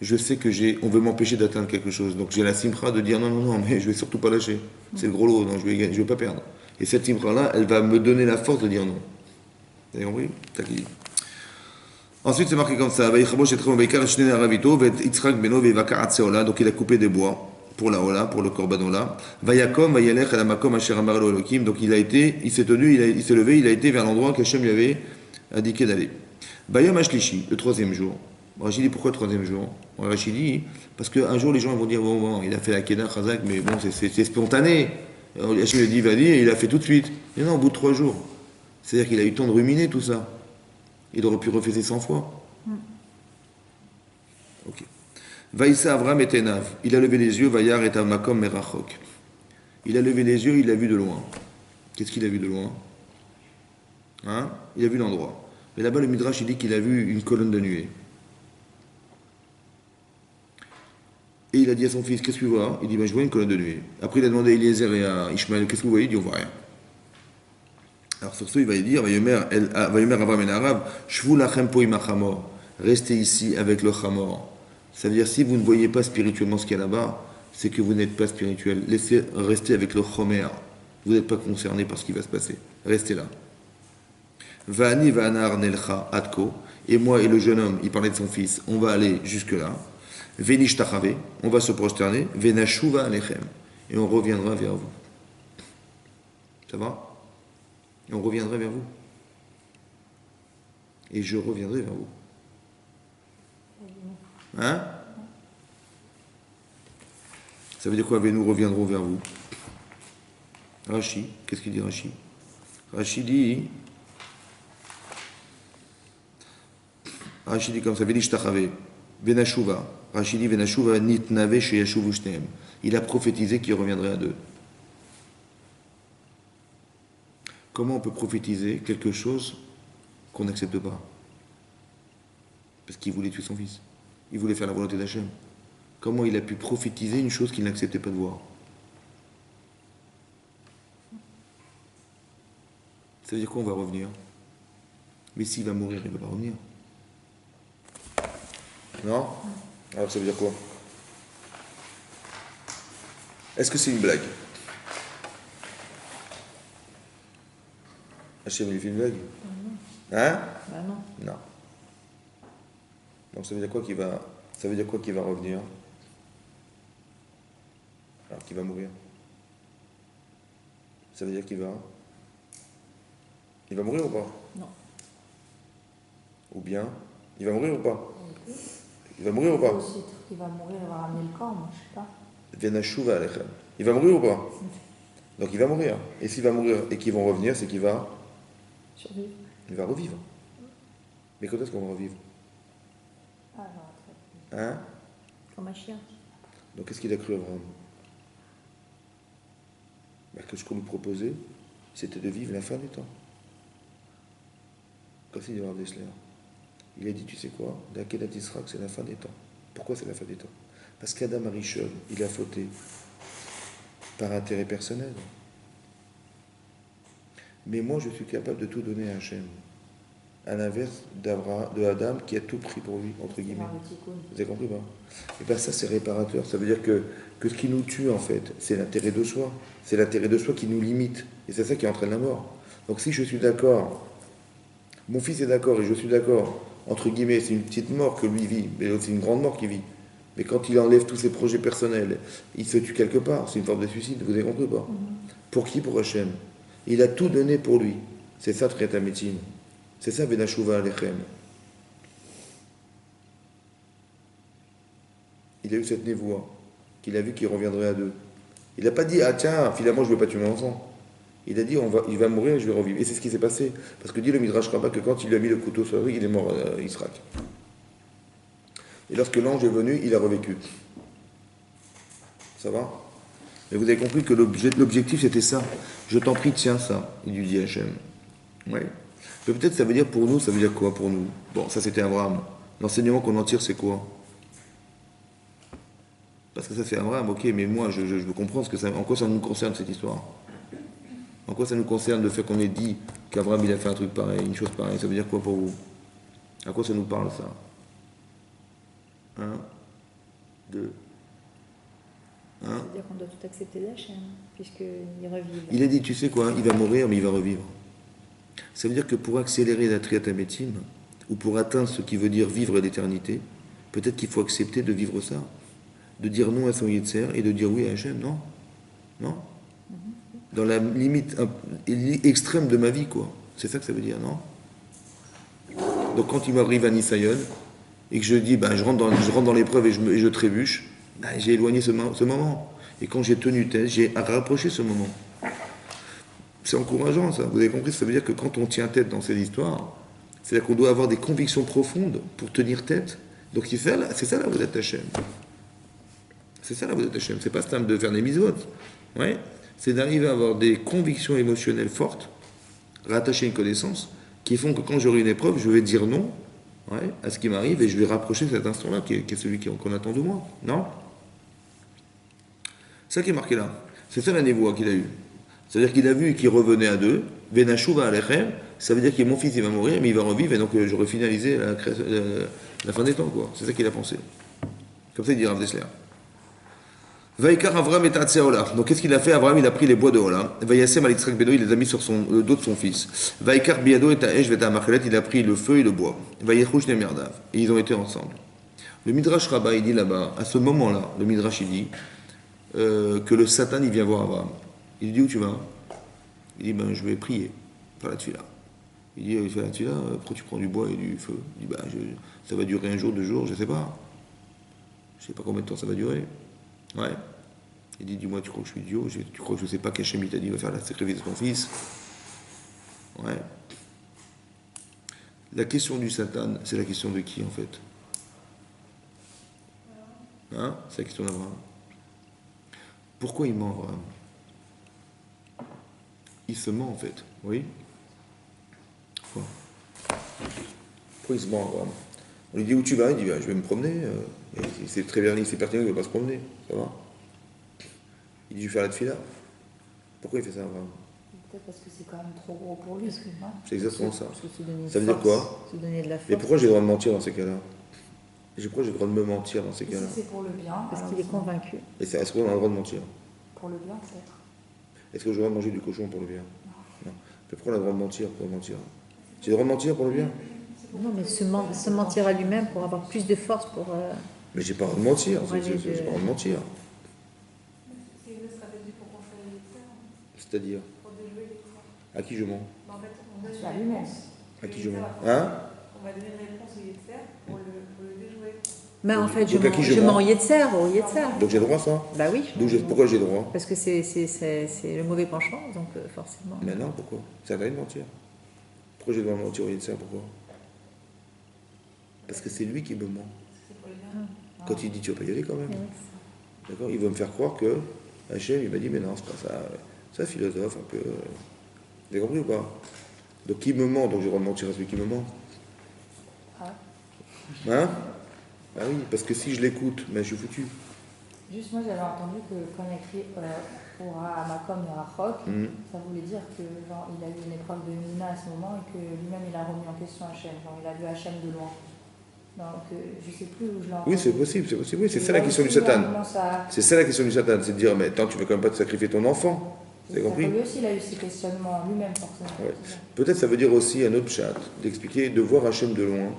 je sais que on veut m'empêcher d'atteindre quelque chose. Donc j'ai la Simcha de dire non, mais je vais surtout pas lâcher. C'est le gros lot, non, je vais pas perdre. Et cette Simcha-là, elle va me donner la force de dire non. Vous avez compris? C'est ça qu'il dit. Ensuite, c'est marqué comme ça. Donc, il a coupé des bois pour la Ola, pour le Korban Ola. Donc, il s'est tenu, il s'est levé, il a été vers l'endroit qu'Hachem lui avait indiqué d'aller. Bayom Ashlishi, le troisième jour. Rachid dit pourquoi le troisième jour? Rachid dit parce qu'un jour les gens vont dire bon, il a fait la Kedah Chazak, mais bon, c'est spontané. Hachem lui a dit vas-y, et il a fait tout de suite. Mais non, au bout de 3 jours. C'est-à-dire qu'il a eu le temps de ruminer tout ça. Il aurait pu refuser 100 fois. Ok. Vaïssa Avram et Tenav. Il a levé les yeux, Vayar et Amakom Merachok. Il a levé les yeux, il a vu de loin. Qu'est-ce qu'il a vu de loin? Hein? Il a vu l'endroit. Mais là-bas, le Midrash, il dit qu'il a vu une colonne de nuée. Et il a dit à son fils, qu'est-ce que tu vois? Il dit, je vois une colonne de nuée. Après, il a demandé à Eliezer et à Ishmael, qu'est-ce que vous voyez? Il dit, on voit rien. Alors sur ce, il va dire, Vayomer Abraham en arabe, Shvu lachem po imachamor, restez ici avec le chamor. Ça veut dire, si vous ne voyez pas spirituellement ce qu'il y a là-bas, c'est que vous n'êtes pas spirituel. Laissez rester avec le chomer. Vous n'êtes pas concerné par ce qui va se passer. Restez là. Vani vanar nelcha atko, et moi et le jeune homme, il parlait de son fils, on va aller jusque-là. Venish tachave, on va se prosterner. Venashuva alechem, et on reviendra vers vous. Ça va? Et on reviendra vers vous. Et je reviendrai vers vous. Hein? Ça veut dire quoi? Nous reviendrons vers vous. Rashi, qu'est-ce qu'il dit Rashi? Rashi dit comme ça, Venish tachave, Venashuva. Rashi dit Venashuva nitnave sheyashuvu shneem. Il a prophétisé qu'il reviendrait à deux. Comment on peut prophétiser quelque chose qu'on n'accepte pas? Parce qu'il voulait tuer son fils. Il voulait faire la volonté d'Hachem. Comment il a pu prophétiser une chose qu'il n'acceptait pas de voir? Ça veut dire quoi? On va revenir. Mais s'il va mourir, il ne va pas revenir. Non? Alors ça veut dire quoi? Est-ce que c'est une blague? Hachem lui fait une blague? Hein? Bah non. Non. Donc ça veut dire quoi qu'il va... Ça veut dire quoi qu'il va revenir? Alors qu'il va mourir. Ça veut dire qu'il va... Il va mourir ou pas? Non. Ou bien... Il va mourir ou pas? Il va mourir ou pas? aussi être qu'il va mourir, il va ramener le corps, moi je sais pas. Venashuva alechem. Il va mourir ou pas? Donc il va mourir. Et s'il va mourir et qu'ils vont revenir, c'est qu'il va, Survivre. il va revivre. Mais quand est-ce qu'on va revivre? Ah, non, très Hein? Comme un chien. Donc qu'est-ce qu'il a cru Abraham? Ben, que ce qu'on lui proposait, c'était de vivre la fin du temps. Comme c'est dit Rav Dessler. Il a dit, tu sais quoi? D'Akedat Israq, c'est la fin des temps. Pourquoi c'est la fin des temps? Parce qu'Adam Arishon, il a fauté par intérêt personnel. Mais moi, je suis capable de tout donner à Hachem. À l'inverse de Adam qui a tout pris pour lui, entre bien. guillemets. C'est un Vous avez compris pas? Et bien ça, c'est réparateur. Ça veut dire que ce qui nous tue, en fait, c'est l'intérêt de soi. C'est l'intérêt de soi qui nous limite. Et c'est ça qui entraîne la mort. Donc si je suis d'accord, mon fils est d'accord et je suis d'accord, entre guillemets, c'est une petite mort que lui vit, mais c'est une grande mort qu'il vit. Mais quand il enlève tous ses projets personnels, il se tue quelque part. C'est une forme de suicide, vous avez compris pas? Pour qui? Pour Hachem. Il a tout donné pour lui. C'est ça, Triat Hametim. C'est ça, Venashuva Alechem. Il a eu cette névoie, qu'il a vu qu'il reviendrait à deux. Il n'a pas dit, ah tiens, finalement, je ne veux pas tuer mon enfant. Il a dit, il va mourir et je vais revivre. Et c'est ce qui s'est passé. Parce que dit le Midrash Rabbah que quand il lui a mis le couteau sur la rue, il est mort à Israël. Et lorsque l'ange est venu, il a revécu. Ça va? Mais vous avez compris que l'objectif c'était ça. Je t'en prie, tiens ça. Il lui dit Hachem. Oui. Mais peut-être ça veut dire pour nous, ça veut dire quoi pour nous? Bon, ça c'était Abraham. L'enseignement qu'on en tire, c'est quoi? Parce que ça c'est Abraham, ok, mais moi je veux comprendre en quoi ça nous concerne cette histoire. En quoi ça nous concerne le fait qu'on ait dit qu'Abraham il a fait un truc pareil, une chose pareille, ça veut dire quoi pour vous? À quoi ça nous parle ça? 1, 2, 1. C'est-à-dire qu'on doit tout accepter d'Hachem, puisqu'il revive. Il a dit, tu sais quoi, il va mourir, mais il va revivre. Ça veut dire que pour accélérer la Triat Hametim, ou pour atteindre ce qui veut dire vivre l'éternité, peut-être qu'il faut accepter de vivre ça. De dire non à son Yetzer et de dire oui à Hachem, non? Non? Dans la limite extrême de ma vie, quoi. C'est ça que ça veut dire, non? Donc quand il m'arrive à Nisayon, et que je dis, ben, je rentre dans l'épreuve et je trébuche, ben, j'ai éloigné ce moment. Et quand j'ai tenu tête, j'ai rapproché ce moment. C'est encourageant, ça. Vous avez compris? Ça veut dire que quand on tient tête dans cette histoire, c'est-à-dire qu'on doit avoir des convictions profondes pour tenir tête. Donc c'est ça là, vous êtes Hachem. C'est ça là, vous êtes Hachem. C'est pas ce terme de faire des mitzvot. Ouais. C'est d'arriver à avoir des convictions émotionnelles fortes, rattacher une connaissance, qui font que quand j'aurai une épreuve, je vais dire non, ouais, à ce qui m'arrive et je vais rapprocher cet instant-là, qui est celui qu'on attend de moi. Non? C'est ça qui est marqué là. C'est ça la névoie qu'il a eue. C'est-à-dire qu'il a vu qu'il revenait à deux. Venashuva alechem, ça veut dire que mon fils il va mourir, mais il va revivre, et donc j'aurai finalisé la fin des temps, quoi. C'est ça qu'il a pensé. Comme ça il dit Rav Dessler. Vaikar Avram et Atseola. Donc qu'est-ce qu'il a fait? Avram il a pris les bois de Ola. Vayassem Alixrak Beno, il les a mis sur le dos de son fils. Vaikar Biado et Taesh Veta Machelet, il a pris le feu et le bois. Vayechush Nemerdav. Et ils ont été ensemble. Le Midrash Rabbah, il dit là-bas, à ce moment-là, le Midrash il dit que le Satan il vient voir Avram. Il lui dit où tu vas? Il dit ben je vais prier, faire la tefila. Il dit fais la tefila, pourquoi tu prends du bois et du feu? Il dit ben ça va durer un jour, 2 jours, je sais pas. Je sais pas combien de temps ça va durer. Ouais. Il dit, dis-moi, tu crois que je suis idiot? Tu crois que je ne sais pas qu'Hachem t'a dit va faire la sacrifice de ton fils? Ouais. La question du Satan, c'est la question de qui, en fait? Hein? C'est la question d'Abraham. Pourquoi il ment, Abraham? Il se ment, en fait. Oui? Pourquoi il se ment, Abraham? On lui dit, où tu vas? Il dit, je vais me promener. C'est très bien, c'est pertinent, il ne va pas se promener. Ça va? Il dit, je vais faire la tefila. Pourquoi il fait ça, Abraham? Peut-être parce que c'est quand même trop gros pour lui. C'est exactement ça. Se Ça veut dire quoi? Se donner de la force. Mais pourquoi j'ai le droit de mentir dans ces cas-là? Pourquoi j'ai le droit de me mentir dans ces cas-là? Si c'est pour le bien. Parce qu'il est convaincu. Et est-ce qu'on a le droit de mentir? Pour le bien, peut-être. Est-ce que j'ai le droit de manger du cochon pour le bien? Non. Mais pourquoi on a le droit de mentir pour mentir? J'ai le droit de mentir pour le bien? Non, mais se mentir à lui-même pour avoir plus de force pour... Mais j'ai pas le droit de mentir. Pour J'ai aller pas le droit de mentir. C'est une stratégie pour contrôler les tiers, C'est-à-dire? pour déjouer les tiers. À qui je mens? En fait, on donne À lui-même. À qui je mens? Hein? On va donner une réponse au Yetzer pour le déjouer. Mais en fait, Donc, à qui je je mens mens au Yetzer, au Yetzer. Donc j'ai le droit, ça Bah oui. Pourquoi j'ai le droit? Parce que c'est le mauvais penchant, donc forcément. Mais non, pourquoi? C'est interdit de mentir. Pourquoi j'ai le droit de mentir au Yetzer? Pourquoi? Parce que c'est lui qui me ment. Quand il dit tu vas pas y aller quand même. D'accord? Il veut me faire croire que Hachem, il m'a dit mais non, c'est pas ça. C'est un philosophe un peu. Vous avez compris ou pas? Donc qui me ment, donc j'ai le droit de mentir à celui qui me ment. Hein? Ah oui, parce que si je l'écoute, mais je suis foutu. Juste moi j'avais entendu que quand il y a écrit pour Makom et Rachok, ça voulait dire que genre, il a eu une épreuve de Mina à ce moment et que lui-même il a remis en question Hachem, genre il a vu Hachem de loin. Donc je sais plus où je l'ai entendu. Oui, c'est possible, oui, c'est ça la question du Satan. C'est ça la question du Satan, c'est de dire mais attends, tu veux quand même pas te sacrifier ton enfant. Vous avez compris? Lui aussi il a eu ces questionnements, lui-même forcément. Ouais. Peut-être ça veut dire aussi un autre chat, d'expliquer, de voir Hachem de loin.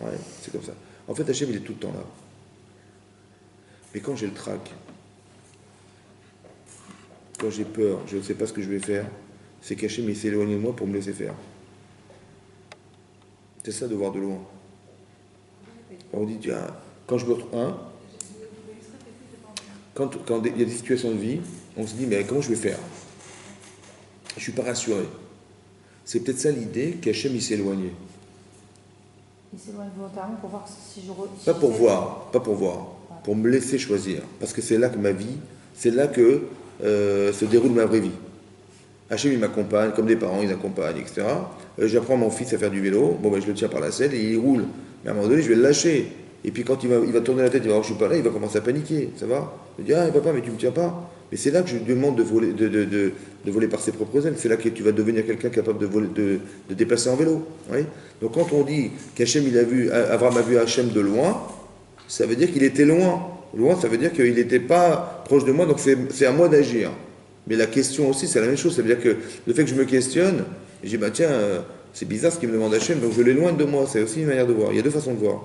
Ouais, c'est comme ça. En fait, Hachem, il est tout le temps là. Mais quand j'ai le trac, quand j'ai peur, je ne sais pas ce que je vais faire, c'est qu'Hachem, il s'est éloigné de moi pour me laisser faire. C'est ça de voir de loin. On dit, tiens, quand je me retrouve... Hein, quand il y a des situations de vie, on se dit, mais comment je vais faire? Je ne suis pas rassuré. C'est peut-être ça l'idée qu'Hachem, il s'est éloigné. Il s'éloigne volontairement pour voir si je... Pas pour voir, pour me laisser choisir. Parce que c'est là que ma vie, c'est là que se déroule ma vraie vie. Hachem, il m'accompagne, comme des parents, ils accompagnent, etc. J'apprends mon fils à faire du vélo, bon ben je le tiens par la selle et il roule. Mais à un moment donné, je vais le lâcher. Et puis quand il va tourner la tête, il va voir que je suis pas là, il va commencer à paniquer, ça va? Il va dire, ah papa, mais tu me tiens pas. Mais c'est là que je lui demande de voler par ses propres ailes. C'est là que tu vas devenir quelqu'un capable de déplacer en vélo. Oui. Donc quand on dit qu'Hachem, Abraham a vu Hachem de loin, ça veut dire qu'il était loin. Loin, ça veut dire qu'il n'était pas proche de moi, donc c'est à moi d'agir. Mais la question aussi, c'est la même chose. Ça veut dire que le fait que je me questionne, je dis, bah tiens, c'est bizarre ce qu'il me demande Hachem, donc je l'éloigne de moi. C'est aussi une manière de voir. Il y a deux façons de voir.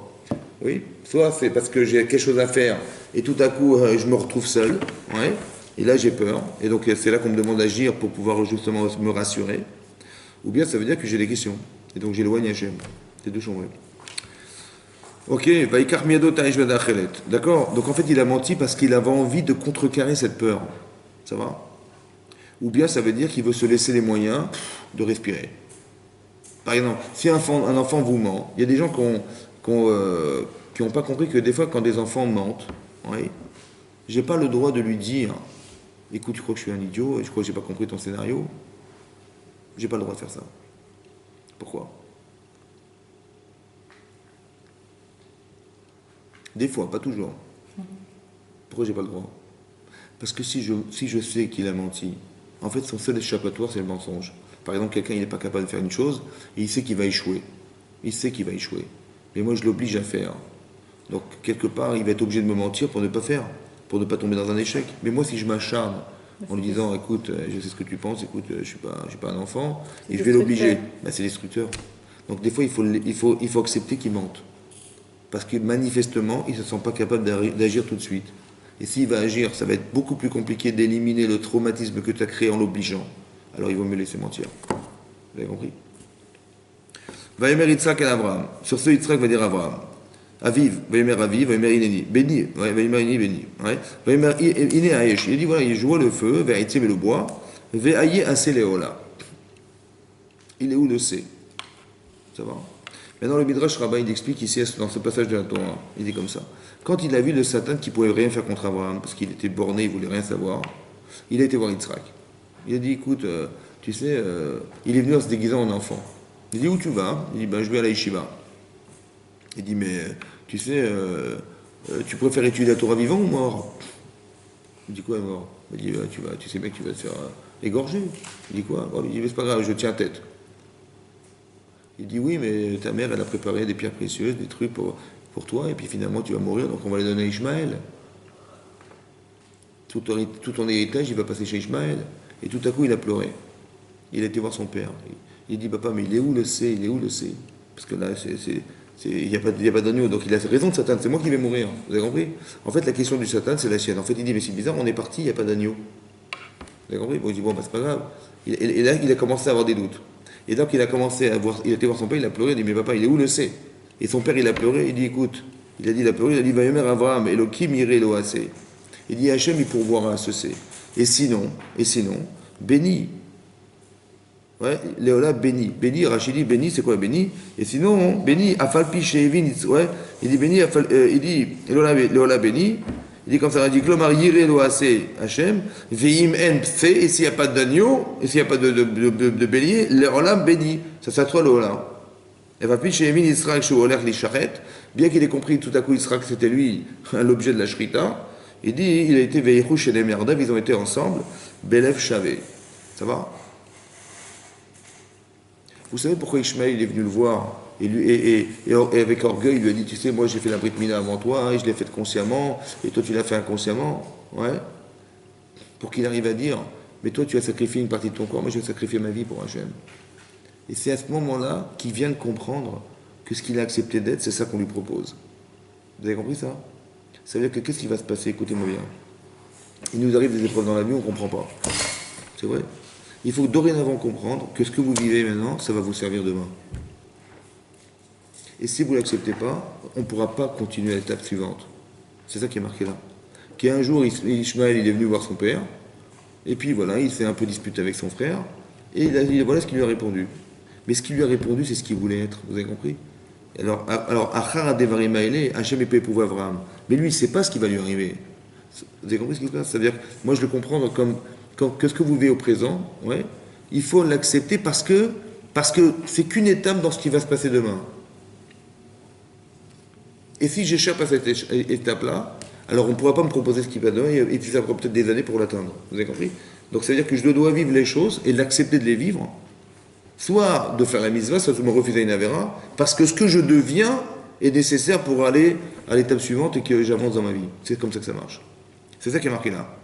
Oui, soit c'est parce que j'ai quelque chose à faire et tout à coup je me retrouve seul, ouais, et là j'ai peur, et donc c'est là qu'on me demande d'agir pour pouvoir justement me rassurer, ou bien ça veut dire que j'ai des questions, et donc j'éloigne Hachem. C'est deux chambres. Ok, Vaikar Miado Taïj Vadachelet. D'accord? Donc en fait il a menti parce qu'il avait envie de contrecarrer cette peur. Ça va? Ou bien ça veut dire qu'il veut se laisser les moyens de respirer. Par exemple, si un enfant vous ment, il y a des gens qui n'ont pas compris que des fois, quand des enfants mentent, oui, j'ai pas le droit de lui dire écoute, tu crois que je suis un idiot et je crois que j'ai pas compris ton scénario. J'ai pas le droit de faire ça. Pourquoi? Des fois, pas toujours. Pourquoi j'ai pas le droit? Parce que si je sais qu'il a menti, en fait, son seul échappatoire, c'est le mensonge. Par exemple, quelqu'un, il n'est pas capable de faire une chose et il sait qu'il va échouer. Il sait qu'il va échouer. Mais moi, je l'oblige à faire. Donc, quelque part, il va être obligé de me mentir pour ne pas faire, pour ne pas tomber dans un échec. Mais moi, si je m'acharne en lui disant, écoute, je sais ce que tu penses, écoute, je suis pas un enfant, et je vais l'obliger, ben, c'est destructeur. Donc, des fois, il faut accepter qu'il mente. Parce que manifestement, il ne se sent pas capable d'agir tout de suite. Et s'il va agir, ça va être beaucoup plus compliqué d'éliminer le traumatisme que tu as créé en l'obligeant. Alors, il vaut mieux laisser mentir. Vous avez compris? Vayemer Yitzhak et Abraham. Sur ce, Yitzhak va dire Abraham. Aviv, Vayemer Aviv, Vayemer Ineni. Béni, Vayemer Ineni, béni. Vayemer Ine Ayesh. Il dit voilà, il joue le feu, Vayitzim et le bois, Veaye Aseleola. Il est où le C? Ça va? Maintenant, le Midrash Rabbah, il explique ici, dans ce passage de la Torah, il dit comme ça. Quand il a vu le Satan qui ne pouvait rien faire contre Abraham, parce qu'il était borné, il ne voulait rien savoir, il a été voir Yitzhak. Il a dit, écoute, tu sais, il est venu en se déguisant en enfant. Il dit, où tu vas? Il dit, ben, je vais à la yeshiva. Il dit, mais tu sais, tu préfères étudier la Torah vivant ou mort? Il dit, quoi mort? Il dit, tu sais bien que tu vas te faire égorger. Il dit, quoi? Il dit, mais c'est pas grave, je tiens tête. Il dit, oui, mais ta mère, elle a préparé des pierres précieuses, des trucs pour toi, et puis finalement, tu vas mourir, donc on va les donner à Ishmaël. Tout ton héritage, il va passer chez Ishmaël. Et tout à coup, il a pleuré. Il a été voir son père. Il dit, papa, mais il est où le C? Il est où le C? Parce que là, il n'y a pas d'agneau. Donc il a raison de Satan, c'est moi qui vais mourir. Vous avez compris? En fait, la question du Satan, c'est la sienne. En fait, il dit, mais c'est bizarre, on est parti, il n'y a pas d'agneau. Vous avez compris? Bon, il dit, bon, bah, c'est pas grave. Et là, il a commencé à avoir des doutes. Et donc, il a été voir son père, il a pleuré, il dit, mais papa, il est où le C? Et son père, il a pleuré, il dit, écoute, Il a dit la parole, il a dit Vayomer Avraham, Elohim iré loasé. Il dit Hachem, il pourvoira à ceci. Et sinon, béni. Ouais, Léola béni. Béni, Rachidi, béni, c'est quoi béni? Et sinon, béni, Afalpi Shevin, ouais, il dit béni, il dit Léola béni. Il dit comme ça, il dit Klomar yiré loasé Hachem, Veim en fait, et s'il n'y a pas d'agneau, et s'il n'y a pas de bélier, Léola béni. Ça s'attroit Léola. Et Afalpi Shevin Israël Shuolech li Sharet, bien qu'il ait compris tout à coup Israël que c'était lui l'objet de la Shrita. Il dit, il a été Veichou chez les Merdav, ils ont été ensemble, Belev Shavé. Ça va? Vous savez pourquoi Ishmaël il est venu le voir et avec orgueil, il lui a dit, tu sais, moi j'ai fait la Brit Mila avant toi, et je l'ai faite consciemment, et toi tu l'as fait inconsciemment. Ouais. Pour qu'il arrive à dire, mais toi tu as sacrifié une partie de ton corps, moi je vais sacrifier ma vie pour Hachem. Et c'est à ce moment-là qu'il vient de comprendre que ce qu'il a accepté d'être, c'est ça qu'on lui propose. Vous avez compris ça? Ça veut dire que qu'est-ce qui va se passer? Écoutez-moi bien. Il nous arrive des épreuves dans la vie, on ne comprend pas. C'est vrai. Il faut dorénavant comprendre que ce que vous vivez maintenant, ça va vous servir demain. Et si vous ne l'acceptez pas, on ne pourra pas continuer à l'étape suivante. C'est ça qui est marqué là. Qu'un jour, Ishmaël, il est venu voir son père, et puis voilà, il s'est un peu disputé avec son frère, et il a dit, voilà ce qu'il lui a répondu. Mais ce qu'il lui a répondu, c'est ce qu'il voulait être. Vous avez compris? Alors, Achar Devarim Haele, Hachem est pour Avraham. Mais lui, il ne sait pas ce qui va lui arriver. Vous avez compris ce qui se passe? C'est-à-dire, moi je le comprends comme que ce que vous vivez au présent, ouais, il faut l'accepter parce que c'est qu'une étape dans ce qui va se passer demain. Et si j'échappe à cette étape-là, alors on ne pourra pas me proposer ce qui va demain, et puis ça prend peut-être des années pour l'atteindre. Vous avez compris? Donc ça veut dire que je dois vivre les choses et l'accepter de les vivre, soit de faire la mitzvah, soit de me refuser une avéra, parce que ce que je deviens est nécessaire pour aller à l'étape suivante et que j'avance dans ma vie. C'est comme ça que ça marche. C'est ça qui est marqué là.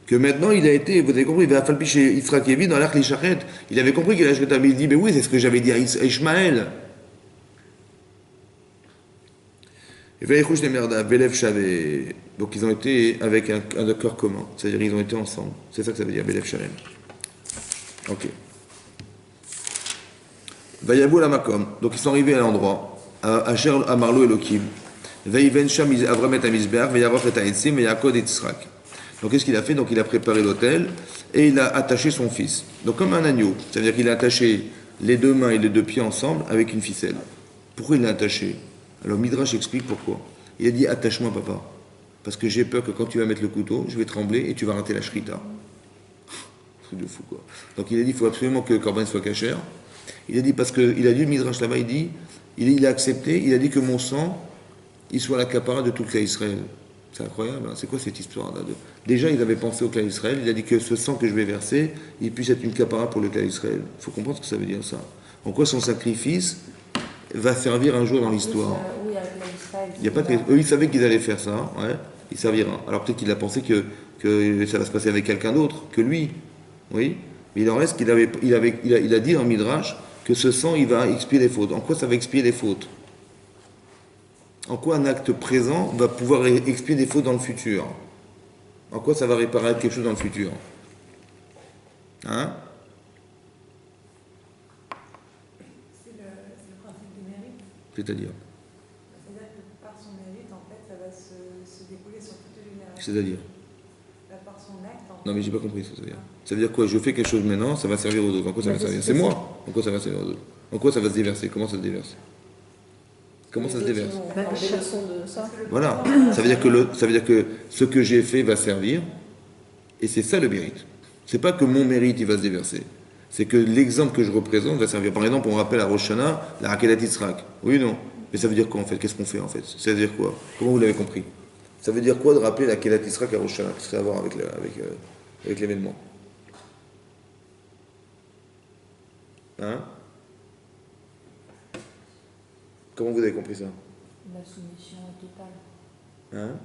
Que maintenant il a été, vous avez compris, il va falpi chez Yitzhak Yevi dans l'arc Lishachet. Il avait compris qu'il a acheté, mais il dit, mais oui, c'est ce que j'avais dit à Ishmaël. Et Veillechouch les merda, Belev Shavé. Donc ils ont été avec un accord commun. C'est-à-dire ils ont été ensemble. C'est ça que ça veut dire, Belev Shavé. Ok. Vayavou la makom. Donc ils sont arrivés à l'endroit. Asher Amarlo Elohim. Veiven Sham Avramet Amizbeach, Veyaroch et Haïtzim, Veyakod et Tzrak. Donc qu'est-ce qu'il a fait? Donc il a préparé l'autel et il a attaché son fils. Donc comme un agneau. C'est-à-dire qu'il a attaché les deux mains et les deux pieds ensemble avec une ficelle. Pourquoi il l'a attaché? Alors Midrash explique pourquoi. Il a dit attache-moi papa. Parce que j'ai peur que quand tu vas mettre le couteau, je vais trembler et tu vas rater la shrita. Truc de fou quoi. Donc il a dit il faut absolument que le korban soit cachère. Il a dit parce qu'il a lu le Midrash là-bas, il a accepté, il a dit que mon sang, il soit la capara de tout le clan Israël. C'est incroyable, hein. C'est quoi cette histoire là? Déjà ils avaient pensé au clan Israël, il a dit que ce sang que je vais verser, il puisse être une capara pour le clan Israël. Il faut comprendre ce que ça veut dire ça. En quoi son sacrifice va servir un jour dans l'histoire. Oui, avec l'Israël. Il y a pas de... Eux, ils savaient qu'ils allaient faire ça, ouais, il servira. Alors peut-être qu'il a pensé que ça va se passer avec quelqu'un d'autre que lui, oui. Mais il en reste qu'il il a dit dans Midrash que ce sang, il va expier les fautes. En quoi ça va expier les fautes? En quoi un acte présent va pouvoir expier des fautes dans le futur? En quoi ça va réparer quelque chose dans le futur? Hein? C'est le principe du mérite. C'est-à-dire? C'est-à-dire que par son mérite, en fait, ça va se découler sur toute une génération. C'est-à-dire? Par son acte, en fait. Non mais j'ai pas compris ce que ça veut dire. Ça veut dire quoi? Je fais quelque chose maintenant, ça va servir aux autres. En quoi ça va servir? C'est moi. En quoi ça va servir aux autres? En quoi ça va se déverser? Comment ça se déverse? Comment ça se déverse? Des leçons de ça. Voilà. Ça veut dire que ce que j'ai fait va servir, et c'est ça le mérite. C'est pas que mon mérite il va se déverser. C'est que l'exemple que je représente va servir. Par exemple, on rappelle à Rosh Hashanah la Hakedat Yitzhak. Oui ou non? Mais ça veut dire quoi en fait? Qu'est-ce qu'on fait en fait? Ça veut dire quoi? Comment vous l'avez compris? Ça veut dire quoi de rappeler la Hakedat Yitzhak à Rosh Hashanah? Qu'est-ce que ça a à voir avec l'événement? Hein? Comment vous avez compris ça? La soumission totale. Hein?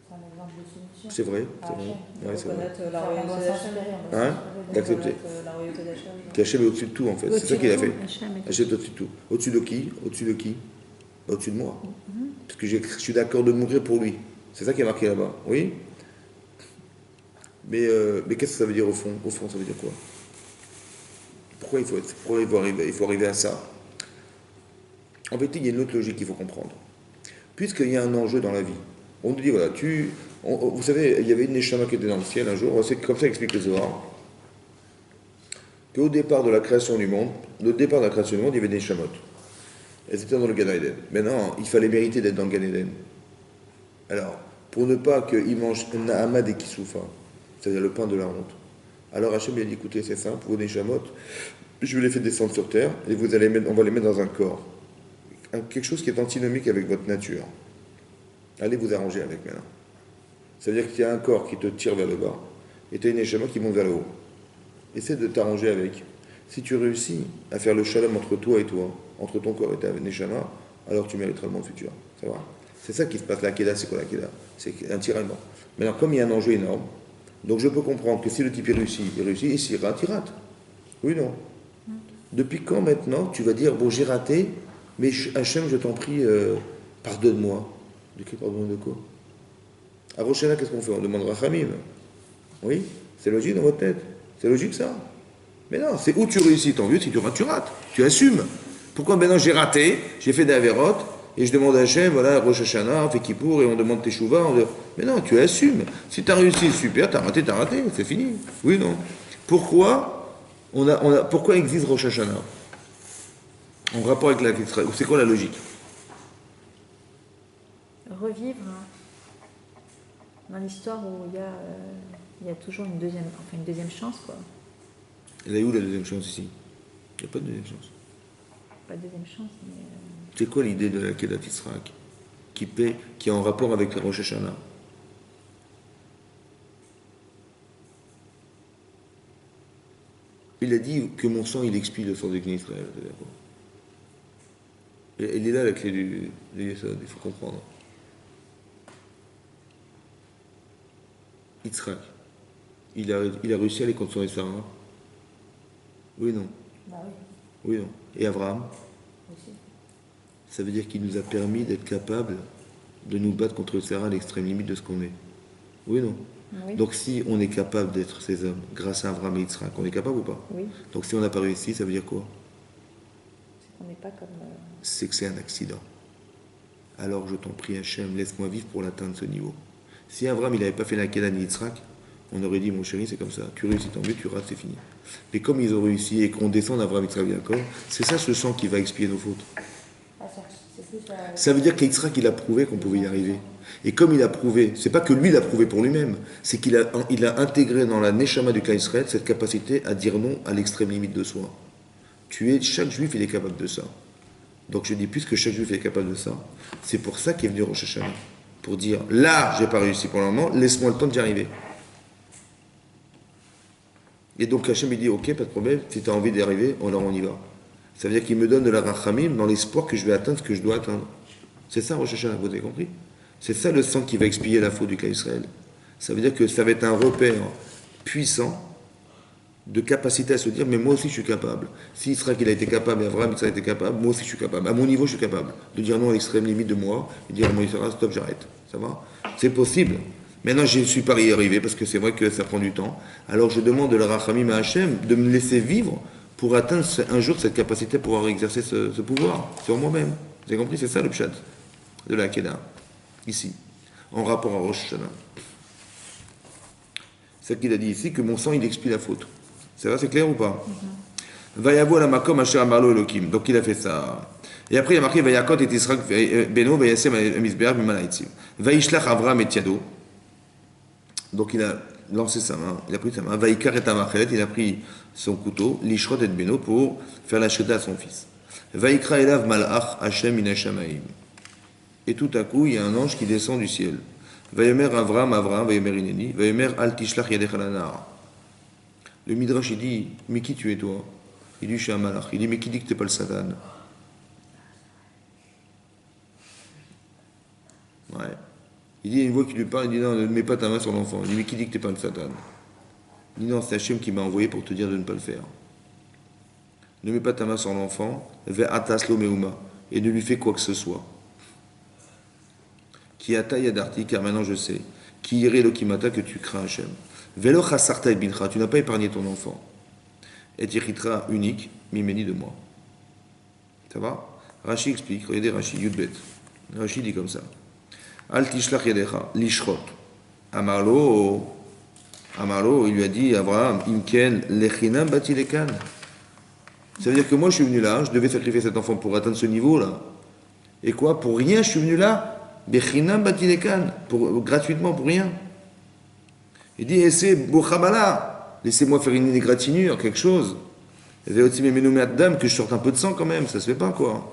C'est un exemple de soumission. C'est vrai, Ah, c'est vrai. ok. Ouais, c'est vrai. Reconnaître la On royauté doit d'Hachem. s'inspirer, on doit Hein? s'inspirer de- D'accepter. Reconnaître la royauté d'Hachem. Qu'Hachem est au-dessus de tout en fait. C'est ça qu'il a fait. Hachem est Hachem est au-dessus de tout. Au-dessus de qui? Au-dessus de qui? Au-dessus de moi. Parce que je suis d'accord de mourir pour lui. C'est ça qui est marqué là-bas. Oui? Mais qu'est-ce que ça veut dire au fond? Au fond, ça veut dire quoi? Pourquoi il faut arriver à ça? En fait, il y a une autre logique qu'il faut comprendre. Puisqu'il y a un enjeu dans la vie, on nous dit, voilà, vous savez, il y avait une Neshama qui était dans le ciel un jour, c'est comme ça qu'explique le Zohar, qu'au départ de la création du monde, il y avait des Neshamot. Elles étaient dans le Gan Eden. Maintenant, il fallait mériter d'être dans le Gan Eden. Alors, pour ne pas qu'ils mangent un Na'amad et Kisoufa, c'est-à-dire le pain de la honte, alors Hachem lui a dit, écoutez, c'est simple, vos Neshamot, je vais les faire descendre sur terre, et on va les mettre dans un corps. Quelque chose qui est antinomique avec votre nature. Allez vous arranger avec maintenant. Ça veut dire qu'il y a un corps qui te tire vers le bas, et tu as une Neshama qui monte vers le haut. Essaie de t'arranger avec. Si tu réussis à faire le shalom entre toi et toi, entre ton corps et ta Neshama, alors tu mériteras le monde futur. Ça va? C'est ça qui se passe. La Kedah, c'est quoi la Kedah? C'est un tiraillement. Maintenant, comme il y a un enjeu énorme, donc je peux comprendre que si le type il réussit, et s'il rate, il rate. Oui, non. Depuis quand maintenant tu vas dire, bon, j'ai raté, mais Hachem, je t'en prie, pardonne-moi. De qui pardonne de quoi? À Rosh Hashanah, qu'est-ce qu'on fait? On demande Rachamim. Oui? C'est logique dans votre tête. C'est logique ça? Mais non, c'est où tu réussis, tant mieux. Si tu rates, tu rates. Tu assumes. Pourquoi maintenant j'ai raté, j'ai fait des avérotes, et je demande à Hachem, voilà, Rosh Hashanah, on fait Kippour, et on demande Teshuvah. Mais non, tu assumes. Si tu as réussi, super, tu as raté, c'est fini. Oui, non. Pourquoi pourquoi existe Rosh Hashanah? En rapport avec la Israël, c'est quoi la logique? Revivre dans l'histoire où il y a toujours une deuxième chance, quoi. Elle est où la deuxième chance ici? Il n'y a pas de deuxième chance. Pas de deuxième chance, mais... C'est quoi l'idée de la Kedat Yisraël qui est en rapport avec la Rosh Hashanah? Il a dit que mon sang, il expie le sang de Kné Israël. Elle est là la clé du Yesod, il faut comprendre. Yitzhak, il a réussi à aller contre son Sarah. Oui, non. Bah oui, Oui, non. Et Abraham, aussi. ça veut dire qu'il nous a permis d'être capables de nous battre contre Sarah à l'extrême limite de ce qu'on est. Oui, non. Oui. Donc si on est capable d'être ces hommes, grâce à Abraham et Yitzhak, on est capable ou pas? Oui. Donc si on n'a pas réussi, ça veut dire quoi? C'est qu'on n'est pas comme... C'est que c'est un accident. Alors je t'en prie Hachem, laisse-moi vivre pour l'atteindre ce niveau. Si Abraham il n'avait pas fait la Kedah ni Yitzhak, on aurait dit mon chéri c'est comme ça, tu réussis tant mieux, tu rates, c'est fini. Mais comme ils ont réussi et qu'on descend d'Abraham, Yitzhak et Jacob, c'est ça ce sang qui va expier nos fautes. Ah, c'est plus Ça veut dire qu'Yitzhak il a prouvé qu'on pouvait y arriver. Et comme il a prouvé, c'est pas que lui l'a prouvé pour lui-même, c'est qu'il a intégré dans la Neshama du Klal Yisraël cette capacité à dire non à l'extrême limite de soi. Chaque juif il est capable de ça. Donc je dis, puisque chaque juif est capable de ça, c'est pour ça qu'est venu Rosh Hashanah. Pour dire, là, j'ai pas réussi pour le moment, laisse-moi le temps d'y arriver. Et donc Hachem il dit, ok, pas de problème, si tu as envie d'y arriver, alors on y va. Ça veut dire qu'il me donne de la rachamim dans l'espoir que je vais atteindre ce que je dois atteindre. C'est ça Rosh Hashanah, vous avez compris? C'est ça le sang qui va expier la faute du Klal Yisraël. Ça veut dire que ça va être un repère puissant de capacité à se dire, mais moi aussi je suis capable. Si Israël il a été capable et Abraham Israël a été capable, moi aussi je suis capable. À mon niveau je suis capable de dire non à l'extrême limite de moi et dire à mon Israël, stop, j'arrête. Ça va? C'est possible. Maintenant je ne suis pas y arrivé parce que c'est vrai que ça prend du temps. Alors je demande de la rachamim à Hachem de me laisser vivre pour atteindre un jour cette capacité à pouvoir exercer ce pouvoir sur moi-même. Vous avez compris? C'est ça le pshat de la Kedah, ici, en rapport à Rosh Hashanah. C'est ce qu'il a dit ici, que mon sang il expie la faute. Ça va, c'est clair ou pas? Vayavo la makom asher amarlo Elokim. Donc il a fait ça. Et après il a marqué Vayakot et Yisrak beno vayasem misbeach b'malaitzim. Vayishlach Avram et Yado. Donc il a lancé sa main, il a pris sa main. Vayikar et Amachelet, il a pris son couteau, l'ishrot et beno pour faire la shrita à son fils. Vayikra elav malach Hashem min hashamaim. Et tout à coup il y a un ange qui descend du ciel. Vayomer Avram, Vayomer Ineni, Vayomer Al Tishlach Yadech Alanar. Le Midrash, il dit, mais qui tu es toi? Il dit, je suis un malach. Il dit, mais qui dit que tu n'es pas le Satan? Ouais. Il dit, il y a une voix qui lui parle, il dit, non, ne mets pas ta main sur l'enfant. Il dit, mais qui dit que tu n'es pas le Satan? Il dit, non, c'est Hachem qui m'a envoyé pour te dire de ne pas le faire. Ne mets pas ta main sur l'enfant, ve'ataslo meuma, et ne lui fais quoi que ce soit. Qui ata yadarti, car maintenant je sais. Qui irait le kimata que tu crains Hachem. Velo chasarta et bincha, tu n'as pas épargné ton enfant. Et tiritra unique, mimeni de moi. Ça va? Rashi explique, regardez Rashi, Yudbet. Rashi dit comme ça. Al tishlach yadecha, lishrot. Amarlo, il lui a dit, Abraham, imken lechinam bati lekan. Ça veut dire que moi je suis venu là, je devais sacrifier cet enfant pour atteindre ce niveau-là. Et quoi? Pour rien, je suis venu là. Bechinam bati lekan. Gratuitement, pour rien. Il dit, c'est bochabala. Laissez-moi faire une égratignure, quelque chose. Et aussi mes nommés dame que je sorte un peu de sang quand même, ça se fait pas quoi.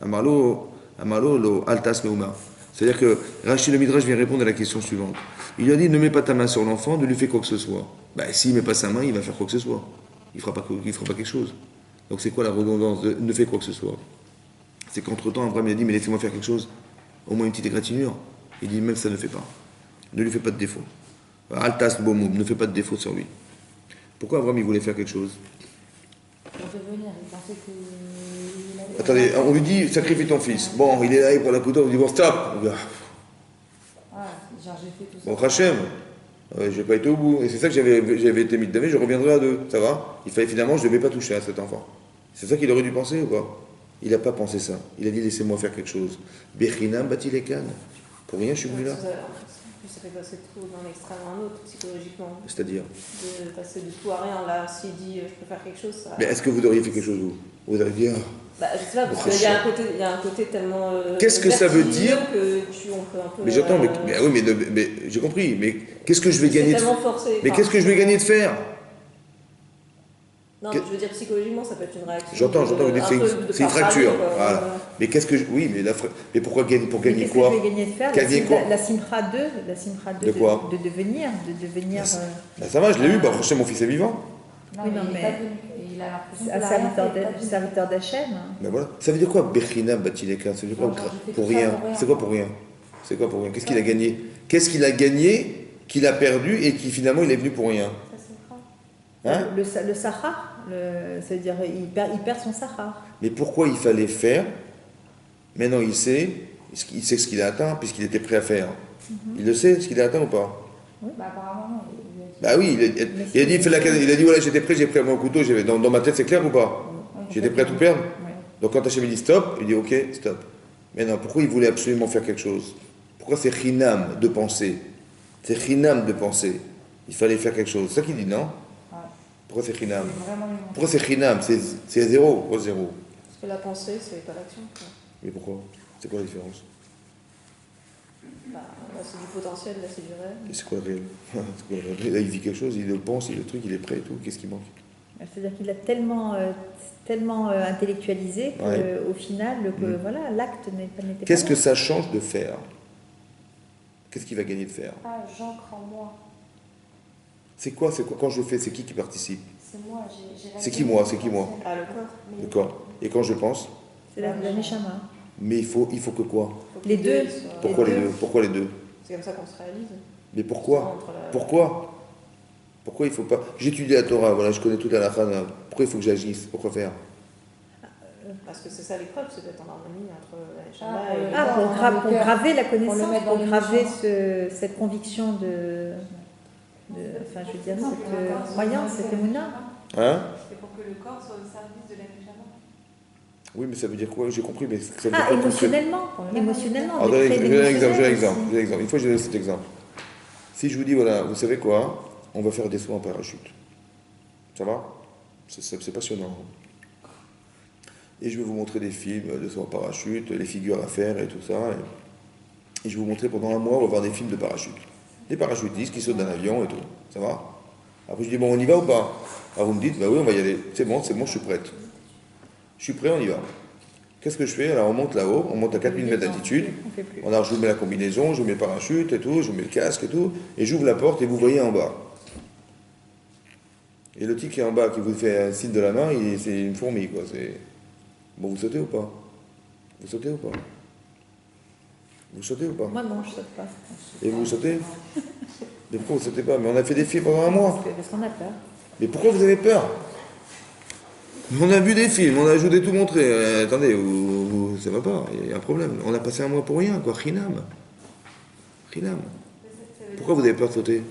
Amarlo, lo altas meuma. C'est-à-dire que Rachid le Midrash vient répondre à la question suivante. Il lui a dit ne mets pas ta main sur l'enfant, ne lui fais quoi que ce soit. Ben s'il met pas sa main, il va faire quoi que ce soit. Il fera pas quelque chose. Donc c'est quoi la redondance de ne fais quoi que ce soit? C'est qu'entre-temps, Abraham il a dit mais laissez-moi faire quelque chose. Au moins une petite égratignure. Il dit même ça ne fait pas. Ne lui fais pas de défaut. Altas bomoum, ne fais pas de défaut sur lui. Pourquoi Abraham il voulait faire quelque chose? Pour devenir, il pensait qu'il allait... Attendez, on lui dit sacrifie ton fils. Bon, il est là, il prend la couteau, on lui dit bon stop. Ah, genre j'ai fait tout ça. Bon, Hachem, j'ai pas été au bout. Et c'est ça que j'avais été mis de je reviendrai à deux. Ça va? Il fallait finalement, je ne devais pas toucher à cet enfant. C'est ça qu'il aurait dû penser ou pas? Il n'a pas pensé ça. Il a dit laissez-moi faire quelque chose. Bechinam bati lekan. Pour rien, je suis venu là. Ça fait passer tout d'un extrême à un autre, psychologiquement. C'est-à-dire? De passer de tout à rien. Là, s'il dit je peux faire quelque chose, ça. Mais est-ce que vous auriez fait quelque chose vous? Vous auriez dit Bah, je sais pas, parce qu'il y a un côté tellement. Qu'est-ce que ça veut dire que on peut un peu. Mais j'entends, oui, mais j'ai compris. Mais qu'est-ce que je vais gagner de tellement forcé. Mais qu'est-ce que je vais gagner de faire? Non, mais je veux dire, psychologiquement, ça peut être une réaction. J'entends, c'est une fracture. Voilà. Mais qu'est-ce que mais mais pourquoi gagner pour gagner quoi? Qu'est-ce que je vais gagner de faire? La Simcha 2, de quoi? de devenir. Ça va, je l'ai eu, bah prochain mon fils est vivant. Oui, non, mais il a un serviteur d'Hachem. Ben voilà. Ça veut dire quoi, Bechinam Batileka? Ça veut dire quoi pour rien? C'est quoi pour rien? C'est quoi pour rien? Qu'est-ce qu'il a gagné? Qu'est-ce qu'il a gagné, qu'il a perdu et qui finalement il est venu pour rien? Hein? Le Sahar, ça veut dire il perd son Sahar. Mais pourquoi il fallait faire? Maintenant il sait ce qu'il a atteint puisqu'il était prêt à faire. Il le sait ce qu'il a atteint ou pas? Oui, bah apparemment non. Bah oui, il a dit voilà j'étais prêt, j'ai pris mon couteau, dans ma tête c'est clair ou pas? J'étais prêt à tout perdre. Donc quand Hachem dit stop, il dit ok stop. Maintenant pourquoi il voulait absolument faire quelque chose? Pourquoi c'est chinam de penser? C'est chinam de penser. Il fallait faire quelque chose. C'est ça qu'il dit non? Pourquoi c'est chinam? Pourquoi c'est chinam? C'est zéro. Pourquoi zéro? Parce que la pensée, c'est pas l'action. Mais pourquoi? C'est quoi la différence? Bah, là, c'est du potentiel, là, c'est du réel. Et c'est quoi le réel? Là, il vit quelque chose, il le pense, il le truc, il est prêt et tout. Qu'est-ce qui manque? C'est-à-dire qu'il a tellement intellectualisé qu'au final, voilà, l'acte n'était pas. Qu'est-ce que ça change de faire? Qu'est-ce qu'il va gagner de faire? Ah, j'ancre en moi. C'est quoi? Quand je le fais, c'est qui participe? C'est moi, C'est qui moi? C'est qui moi? Ah, le corps. Le corps. Et quand je pense? C'est la Neshama. Mais il faut que quoi? Les deux. Pourquoi les deux? Pourquoi les deux? C'est comme ça qu'on se réalise. Mais pourquoi? Pourquoi il faut pas? J'étudie la Torah, voilà, je connais toute la Khana. Pourquoi il faut que j'agisse? Pourquoi faire? Parce que c'est ça l'épreuve, c'est d'être en harmonie entre la Neshama et le corps. Pour graver la connaissance, Pour le mettre dans pour graver cette conviction enfin, je veux dire, cette croyance, cette émouna. Hein? C'est pour que le corps soit au service de la Neshama. Oui, mais ça veut dire quoi? J'ai compris, mais ça veut dire Ah, quoi? émotionnellement. Alors, j'ai un exemple. Une fois, j'ai donné cet exemple. Si je vous dis, voilà, vous savez quoi? On va faire des sauts en parachute. Ça va? C'est passionnant. Et je vais vous montrer des films de sauts en parachute, les figures à faire et tout ça. Et je vais vous montrer pendant un mois, on va voir des films de parachute. Des parachutistes qui sautent d'un avion et tout. Ça va? Après, je dis, bon, on y va ou pas? Alors, vous me dites, bah oui, on va y aller. C'est bon, je suis prête. Je suis prêt, on y va. Qu'est-ce que je fais? Alors, on monte là-haut, on monte à 4000 mètres d'altitude. Alors, je vous mets la combinaison, je vous mets le parachute et tout, je vous mets le casque et tout. Et j'ouvre la porte et vous voyez en bas. Et le type qui est en bas, qui vous fait un signe de la main, c'est une fourmi, quoi. Bon, vous sautez ou pas? Vous sautez ou pas? Vous sautez ou pas? Moi, non, je ne saute pas. Et vous sautez? Mais pourquoi vous sautez pas? Mais on a fait des films pendant un mois. Parce qu'on a peur. Mais pourquoi vous avez peur? On a vu des films, on a joué tout montré. Attendez, ça va pas, il y a un problème. On a passé un mois pour rien, quoi. Chinam. Pourquoi vous avez peur de sauter?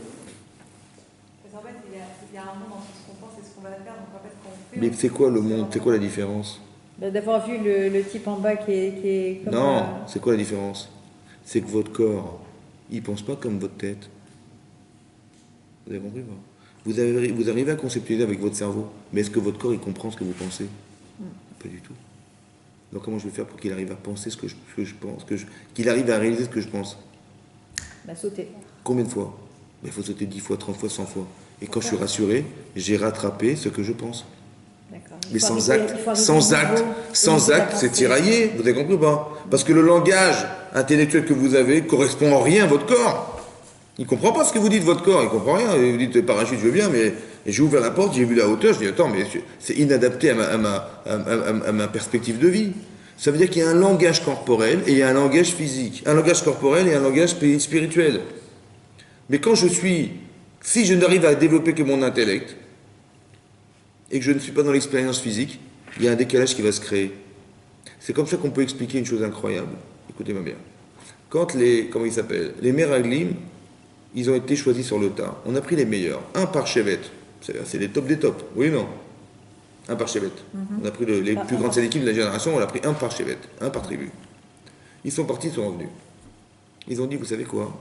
Parce qu'en fait, il y a un monde entre ce qu'on pense et ce qu'on va faire. Donc en fait, quand on fait. Mais c'est quoi le monde? C'est quoi la différence? D'avoir vu le type en bas qui est comme Non, c'est quoi la différence? C'est que votre corps, il ne pense pas comme votre tête. Vous avez compris pas? Vous arrivez à conceptualiser avec votre cerveau, mais est-ce que votre corps, il comprend ce que vous pensez? Pas du tout. Donc comment je vais faire pour qu'il arrive à penser ce que je pense, qu'il arrive à réaliser ce que je pense? sauter. Combien de fois? Il faut sauter 10 fois, 30 fois, 100 fois. Et quand je suis rassuré, j'ai rattrapé ce que je pense. D'accord. Mais sans acte, c'est tiraillé. Vous avez compris ou pas? Parce que le langage intellectuel que vous avez correspond en rien à votre corps. Il ne comprend pas ce que vous dites, votre corps. Il ne comprend rien. Vous dites parachute, je veux bien, mais j'ai ouvert la porte, j'ai vu la hauteur. Je dis attends, mais c'est inadapté à ma perspective de vie. Ça veut dire qu'il y a un langage corporel et il y a un langage physique. Un langage corporel et un langage spirituel. Mais quand si je n'arrive à développer que mon intellect et que je ne suis pas dans l'expérience physique, il y a un décalage qui va se créer. C'est comme ça qu'on peut expliquer une chose incroyable. Écoutez-moi bien. Quand les Meraglim, ils ont été choisis sur le tas. On a pris les meilleurs. Un par chevet. C'est les tops des tops. Oui ou non? Un par chevet. On a pris les plus grandes équipes de la génération, on a pris un par chevet, un par tribu. Ils sont partis, ils sont revenus. Ils ont dit, vous savez quoi?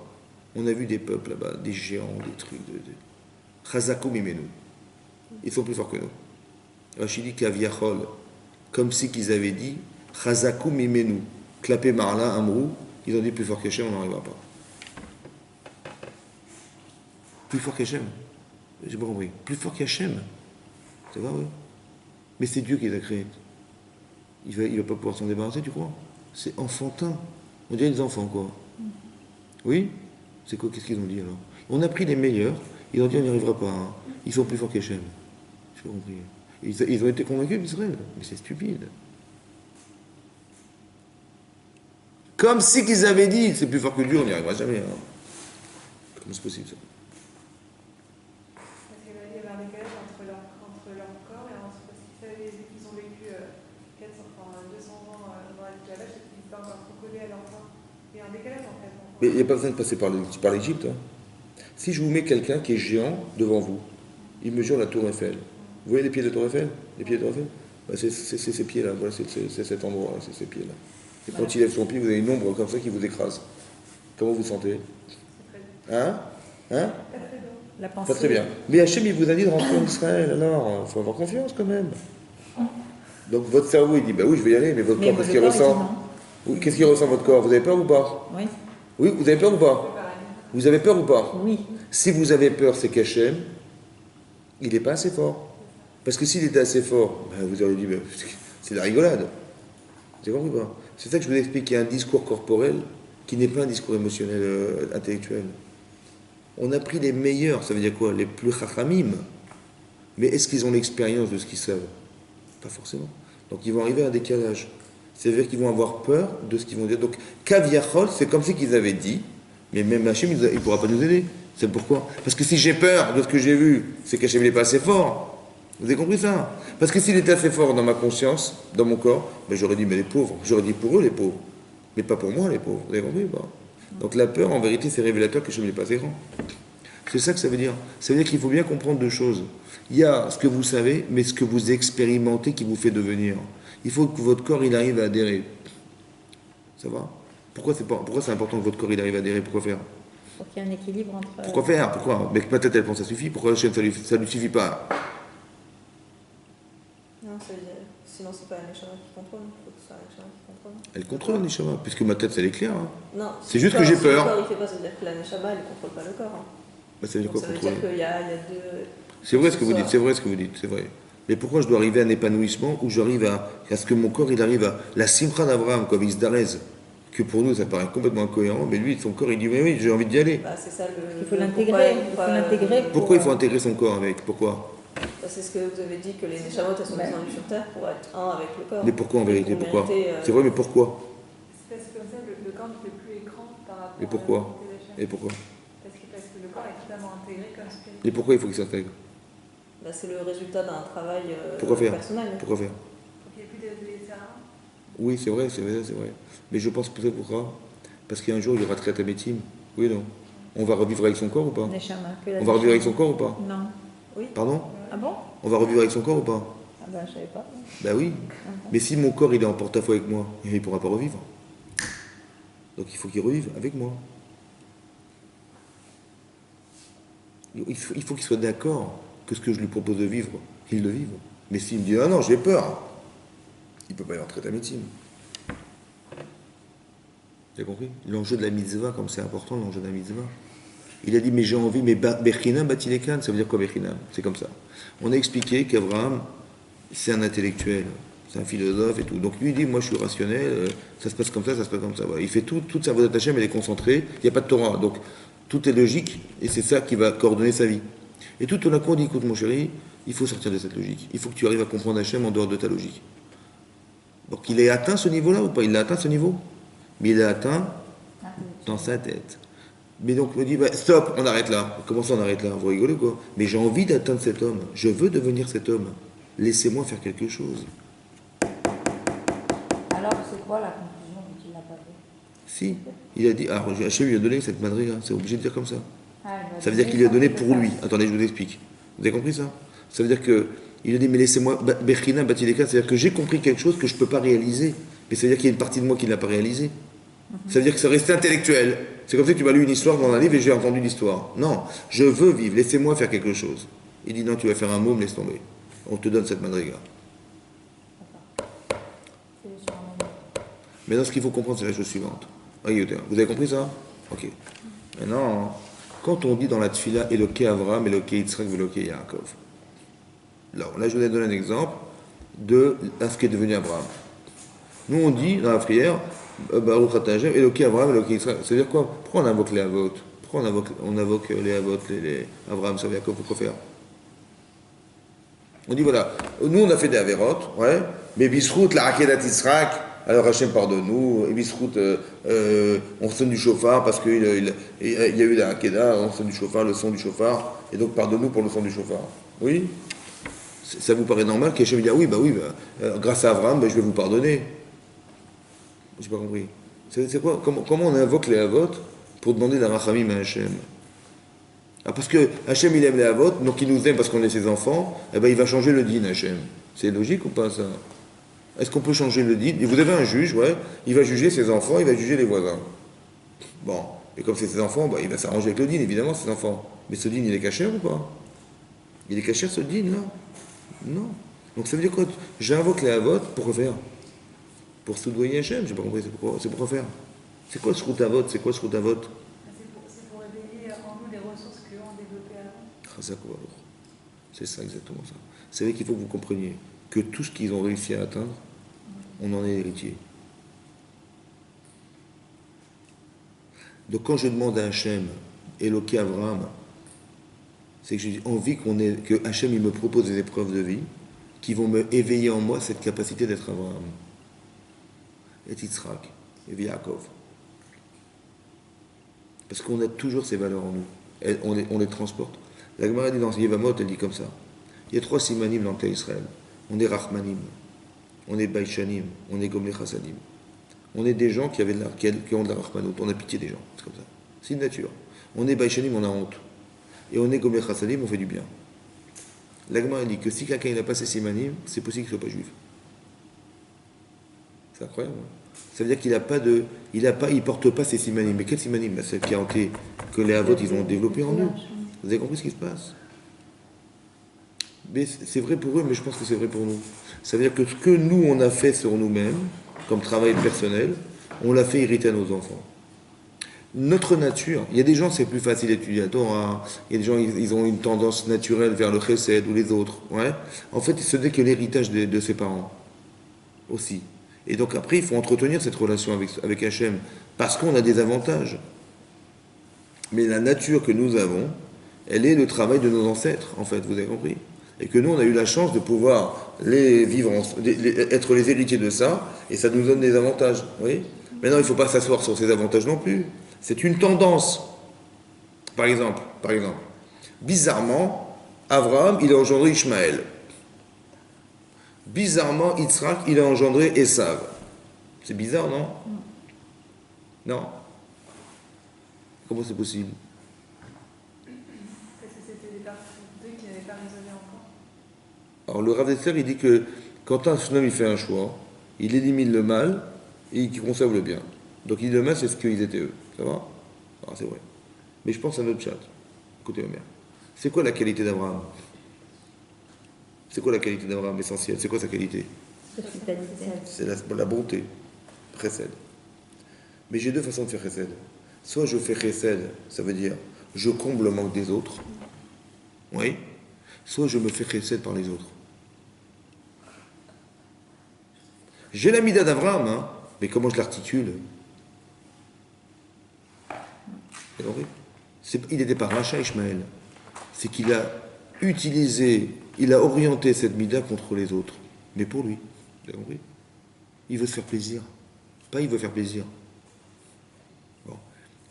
On a vu des peuples là-bas, des géants, des trucs. Chazakou mimenu. Ils sont plus forts que nous. Rachidi Kaviachol, comme si qu'ils avaient dit, Chazakou mimenu. Clapé Marla, Amrou, ils ont dit plus fort qu'Hachem, on n'arrivera pas. Plus fort qu'Hachem. J'ai pas compris. Plus fort qu'Hachem. C'est vrai, oui. Mais c'est Dieu qui les a créés. Il va pas pouvoir s'en débarrasser, tu crois? C'est enfantin. On dirait des enfants, quoi. Oui? C'est quoi? Qu'est-ce qu'ils ont dit alors? On a pris les meilleurs, ils ont dit on n'y arrivera pas. Hein. Ils sont plus forts qu'Hachem. J'ai pas compris. Ils ont été convaincus d'Israël. Mais c'est stupide. Comme si qu'ils avaient dit c'est plus fort que Dieu, on n'y arrivera jamais. Hein. Comment c'est possible ça? Parce qu'il y avait un décalage entre leur corps et entre parce qu'ils ont vécu 200 ans dans l'esclavage et qu'ils étaient encore trop collés à leur corps. Il y a un décalage en fait. Mais il n'y a pas besoin de passer par l'Égypte. Hein. Si je vous mets quelqu'un qui est géant devant vous, il mesure la tour Eiffel. Vous voyez les pieds de la tour Eiffel? Les pieds de la tour Eiffel? Ben, c'est ces pieds-là, voilà, c'est cet endroit, c'est ces pieds-là. Et quand il lève son pied, vous avez une ombre comme ça qui vous écrase. Comment vous sentez? Hein? La pensée. Pas très bien. Mais Hachem, il vous a dit de rentrer en Israël, alors, il faut avoir confiance quand même. Donc votre cerveau, il dit, bah oui, je vais y aller, mais votre corps, qu'est-ce qu'il ressent? Oui, qu'est-ce qu'il ressent votre corps? Vous avez peur ou pas? Oui. Oui, vous avez peur ou pas? Vous avez peur ou pas? Oui. Si vous avez peur, c'est qu'Hachem, il n'est pas assez fort. Parce que s'il était assez fort, ben vous auriez dit, ben, c'est de la rigolade. Vous avez compris ou pas? C'est ça que je vous explique, qu'il y a un discours corporel qui n'est pas un discours émotionnel, intellectuel. On a pris les meilleurs, ça veut dire quoi? Les plus chachamim. Mais est-ce qu'ils ont l'expérience de ce qu'ils savent? Pas forcément. Donc ils vont arriver à un décalage. C'est-à-dire qu'ils vont avoir peur de ce qu'ils vont dire. Donc, Kaviachol, c'est comme si qu'ils avaient dit, mais même Hachem, il ne pourra pas nous aider. C'est pourquoi? Parce que si j'ai peur de ce que j'ai vu, c'est qu'Hachem n'est pas assez fort. Vous avez compris ça? Parce que s'il était assez fort dans ma conscience, dans mon corps, ben j'aurais dit, mais les pauvres, j'aurais dit pour eux les pauvres. Mais pas pour moi les pauvres. Vous avez compris ou pas? Donc la peur, en vérité, c'est révélateur qu'Hachem n'est pas assez grand. C'est ça que ça veut dire. Ça veut dire qu'il faut bien comprendre deux choses. Il y a ce que vous savez, mais ce que vous expérimentez qui vous fait devenir. Il faut que votre corps, il arrive à adhérer. Ça va? Pourquoi c'est important que votre corps, il arrive à adhérer? Pourquoi faire? Pour qu'il y ait un équilibre entre... Pourquoi faire? Pourquoi? Mais que ma tête, elle pense, ça suffit. Pourquoi ça lui suffit pas? Non, ça veut dire, sinon c'est pas la Neshama qui contrôle. Il faut que ce soit la Neshama qui contrôle. Elle contrôle la Neshama, puisque ma tête, ça l'éclaire. Hein. Non. C'est juste que j'ai peur. Si le corps, il fait pas, ça veut dire que la Neshama, elle ne contrôle pas le corps. Hein. Bah, ça veut dire quoi, ça veut contrôler? dire qu'il y a deux... C'est vrai ce que vous dites, c'est vrai ce que vous dites, c'est vrai. Mais pourquoi je dois arriver à un épanouissement où j'arrive à ce que mon corps, il arrive à la simcha d'Abraham, comme Isdarez, que pour nous, ça paraît complètement incohérent, mais lui, son corps, il dit, mais oui, j'ai envie d'y aller. Bah, c'est ça le... Il faut l'intégrer. Pourquoi il faut intégrer son corps avec? Pourquoi? C'est ce que vous avez dit, que les Neshamot, elles sont descendues sur Terre pour être un avec le corps. Mais pourquoi en vérité? Pourquoi? C'est vrai, mais pourquoi? C'est parce que comme ça, le corps ne fait plus écran par rapport Et pourquoi? à Et pourquoi? parce que le corps est totalement intégré comme spirit. Et pourquoi il faut qu'il s'intègre? Bah, c'est le résultat d'un travail Pourquoi faire? personnel. Pourquoi faire? Pour qu'il n'y ait plus de terrain. Oui, c'est vrai, c'est vrai. Mais je pense peut-être pourquoi? Parce qu'un jour, il y aura Triatamétim. Oui, non? On va revivre avec son corps ou pas? Neshama, On va revivre avec son corps ou pas? Non. Oui. Pardon? Ah bon? On va revivre avec son corps ou pas? Ah Ben, je savais pas. Ben oui. Mais si mon corps il est en porte-à-faux avec moi, il ne pourra pas revivre. Donc il faut qu'il revive avec moi. Il faut qu'il soit d'accord que ce que je lui propose de vivre, qu'il le vive. Mais s'il me dit ah non, j'ai peur, il ne peut pas y entrer ta médecine. Tu as compris? L'enjeu de la mitzvah, comme c'est important, l'enjeu de la mitzvah. Il a dit mais j'ai envie, mais Bechinam Batilekan, ça veut dire quoi Bechinam? C'est comme ça. On a expliqué qu'Abraham, c'est un intellectuel, c'est un philosophe et tout. Donc lui il dit moi je suis rationnel, ça se passe comme ça se passe comme ça. Voilà. Il fait toute sa voie Hashem, elle est concentrée, il n'y a pas de Torah. Donc tout est logique et c'est ça qui va coordonner sa vie. Et tout on a dit écoute mon chéri, il faut sortir de cette logique. Il faut que tu arrives à comprendre Hashem en dehors de ta logique. Donc il a atteint ce niveau-là ou pas? Il a atteint ce niveau? Mais il l'a atteint dans sa tête. Mais donc, on me dit, bah, stop, on arrête là. Comment ça, on arrête là? Vous rigolez quoi? Mais j'ai envie d'atteindre cet homme. Je veux devenir cet homme. Laissez-moi faire quelque chose. Alors, c'est quoi la conclusion qu'il n'a pas fait? Si, il a dit, ah, Hachem lui a donné cette madriga, c'est obligé de dire comme ça. Ça veut dire qu'il lui lui a donné pour lui. Attendez, je vous explique. Vous avez compris ça? Ça veut dire que, il a dit, mais laissez-moi, Bechina, Batileka, c'est-à-dire que j'ai compris quelque chose que je ne peux pas réaliser. Mais ça veut dire qu'il y a une partie de moi qui ne l'a pas réalisé. Ça veut dire que ça restait intellectuel. C'est comme ça que tu m'as lu une histoire dans un livre et j'ai entendu l'histoire. Non, je veux vivre, laissez-moi faire quelque chose. Il dit non, tu vas faire un mot, laisse tomber. On te donne cette madriga. Maintenant, ce qu'il faut comprendre, c'est la chose suivante. Vous avez compris ça? Ok. Maintenant, quand on dit dans la tfila Eloké Avraham, Eloké Yitzhak, Eloké Yaakov. Là, je vous ai donné un exemple de ce qui est devenu Abraham. Nous, on dit dans la prière, Baruch Ata Hashem, Eloké Avraham, Eloké Yitzhak. Ça veut dire quoi? Pourquoi on invoque les Avot? Pourquoi on invoque les Avot, les Avraham, ça veut dire quoi? Pourquoi faire? On dit voilà, nous on a fait des Averot, ouais, mais Bisrout, la Hakedat Yitzhak, alors Hachem pardonne-nous, et Bisrout, on sonne du chauffard parce qu'il y a eu la Hakedah, on sonne du chauffard, le son du chauffard, et donc pardonne-nous pour le son du chauffard. Oui? Ça vous paraît normal qu'Hachem dise ah oui, grâce à Abraham, je vais vous pardonner. J'ai pas compris. C'est quoi? Comment on invoque les Avot pour demander la Rachamim à Hachem? Ah, parce que Hachem il aime les Avot, donc il nous aime parce qu'on est ses enfants, eh ben il va changer le din Hachem. C'est logique ou pas ça? Est-ce qu'on peut changer le din? Vous avez un juge, ouais, il va juger ses enfants, il va juger les voisins. Bon, et comme c'est ses enfants, il va s'arranger avec le din, évidemment, ses enfants. Mais ce din, il est caché ou pas? Il est caché ce din là? Non. Donc ça veut dire quoi? J'invoque les Avot pour refaire. Pour soudoyer Hachem, j'ai pas compris, c'est pour refaire. C'est quoi ce route Avot? C'est quoi ce route Avot? C'est pour réveiller en nous les ressources qu'eux ont développées avant. C'est ça, exactement ça. C'est vrai qu'il faut que vous compreniez que tout ce qu'ils ont réussi à atteindre, on en est héritier. Donc quand je demande à Hachem, Eloké Avraham, c'est que j'ai envie que Hachem il me propose des épreuves de vie qui vont me éveiller en moi cette capacité d'être Avraham. Et Yitzhak, et Yaakov. Parce qu'on a toujours ces valeurs en nous. On les transporte. La Gemara dit dans Yevamot, elle dit comme ça. Il y a 3 simanim dans le cas Israël. On est Rachmanim, on est Baïchanim, on est Gomle Chassadim. On est des gens qui ont de la Rachmanout, on a pitié des gens. C'est comme ça. C'est une nature. On est Baïchanim, on a honte. Et on est Gomle Chassadim, on fait du bien. La Gemara dit que si quelqu'un n'a pas ces simanim, c'est possible qu'il ne soit pas juif. C'est incroyable. Hein? Ça veut dire qu'il porte pas ces simanim. Mais quels simanim? Celles que les Avot ils ont développé en eux. Vous avez compris ce qui se passe? Mais c'est vrai pour eux, mais je pense que c'est vrai pour nous. Ça veut dire que ce que nous on a fait sur nous-mêmes, comme travail personnel, on l'a fait hériter à nos enfants. Notre nature, il y a des gens c'est plus facile d'étudier la Torah, il y a des gens ils ont une tendance naturelle vers le chesed ou les autres. Ouais. En fait, ce n'est que l'héritage de ses parents aussi. Et donc après, il faut entretenir cette relation avec Hachem, parce qu'on a des avantages. Mais la nature que nous avons, elle est le travail de nos ancêtres, en fait, vous avez compris. Et que nous, on a eu la chance de pouvoir être les héritiers de ça, et ça nous donne des avantages. Oui. Maintenant, il ne faut pas s'asseoir sur ces avantages non plus. C'est une tendance. Par exemple, bizarrement, Abraham, il a engendré Ishmaël. Bizarrement, Yitzhak, il a engendré Esav. C'est bizarre, non? Non. Comment c'est possible? Parce que c'était des parties d'eux qui n'avaient pas raisonné encore. Alors le Rav Dessler, il dit que quand un homme il fait un choix, il élimine le mal et il conserve le bien. Donc il dit le mal, c'est ce qu'ils étaient eux. Ça va? Ah, c'est vrai. Mais je pense à notre chat. Écoutez, ma mère. C'est quoi la qualité d'Abraham? C'est quoi la qualité d'Abraham essentielle? C'est quoi sa qualité? C'est la bonté. Chesed. Mais j'ai deux façons de faire chesed. Soit je fais chesed, ça veut dire je comble le manque des autres. Oui. Soit je me fais chesed par les autres. J'ai la mida d'Abraham, hein, mais comment je l'articule? C'est horrible. Il n'était pas rachat, Ishmaël. C'est qu'il a utilisé, il a orienté cette mida contre les autres. Mais pour lui. Vous avez compris? Il veut se faire plaisir. Pas il veut faire plaisir. Bon.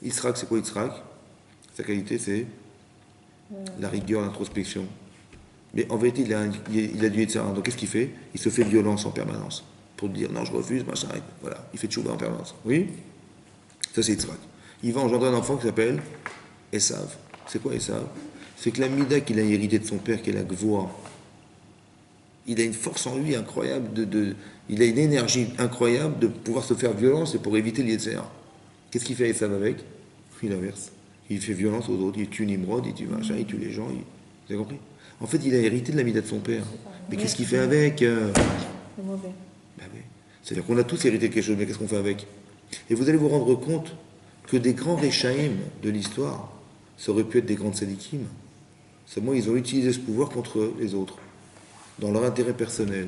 Yitzhak, c'est quoi Yitzhak? Sa qualité, c'est la rigueur, l'introspection. Mais en vérité, il a du Yitzhak. Donc qu'est-ce qu'il fait? Il se fait violence en permanence. Pour dire non, je refuse, machin. Voilà. Il fait tchouba en permanence. Oui? Ça, c'est Yitzhak. Il va engendrer un enfant qui s'appelle Esav. C'est quoi Esav? C'est que la mida qu'il a hérité de son père, qui est la gvoa, il a une force en lui incroyable, il a une énergie incroyable de pouvoir se faire violence et pour éviter l'Yetzer. Qu'est-ce qu'il fait Esav avec? Il inverse. Il fait violence aux autres, il tue Nimrod, il tue machin, il tue les gens. Vous avez compris? En fait, il a hérité de la mida de son père. Mais qu'est-ce qu'il fait avec? C'est mauvais. Ben oui. C'est-à-dire qu'on a tous hérité de quelque chose, mais qu'est-ce qu'on fait avec? Et vous allez vous rendre compte que des grands Réchaïm de l'histoire, ça aurait pu être des grands tzadikim. Seulement, ils ont utilisé ce pouvoir contre les autres, dans leur intérêt personnel.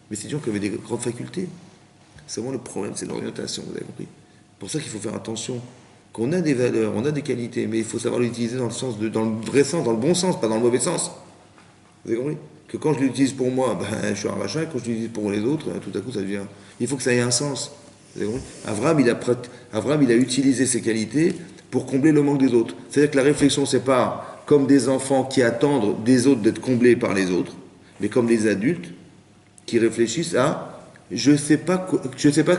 Mais c'est des gens qui avaient des grandes facultés. Seulement, le problème, c'est l'orientation, vous avez compris. C'est pour ça qu'il faut faire attention. Qu'on a des valeurs, on a des qualités, mais il faut savoir l'utiliser dans le vrai sens, dans le bon sens, pas dans le mauvais sens. Vous avez compris? Que quand je l'utilise pour moi, ben, je suis un rachat, et quand je l'utilise pour les autres, tout à coup, ça devient... Il faut que ça ait un sens. Vous avez compris? Abraham, il a utilisé ses qualités pour combler le manque des autres. C'est-à-dire que la réflexion, c'est pas comme des enfants qui attendent des autres d'être comblés par les autres, mais comme des adultes qui réfléchissent à je sais pas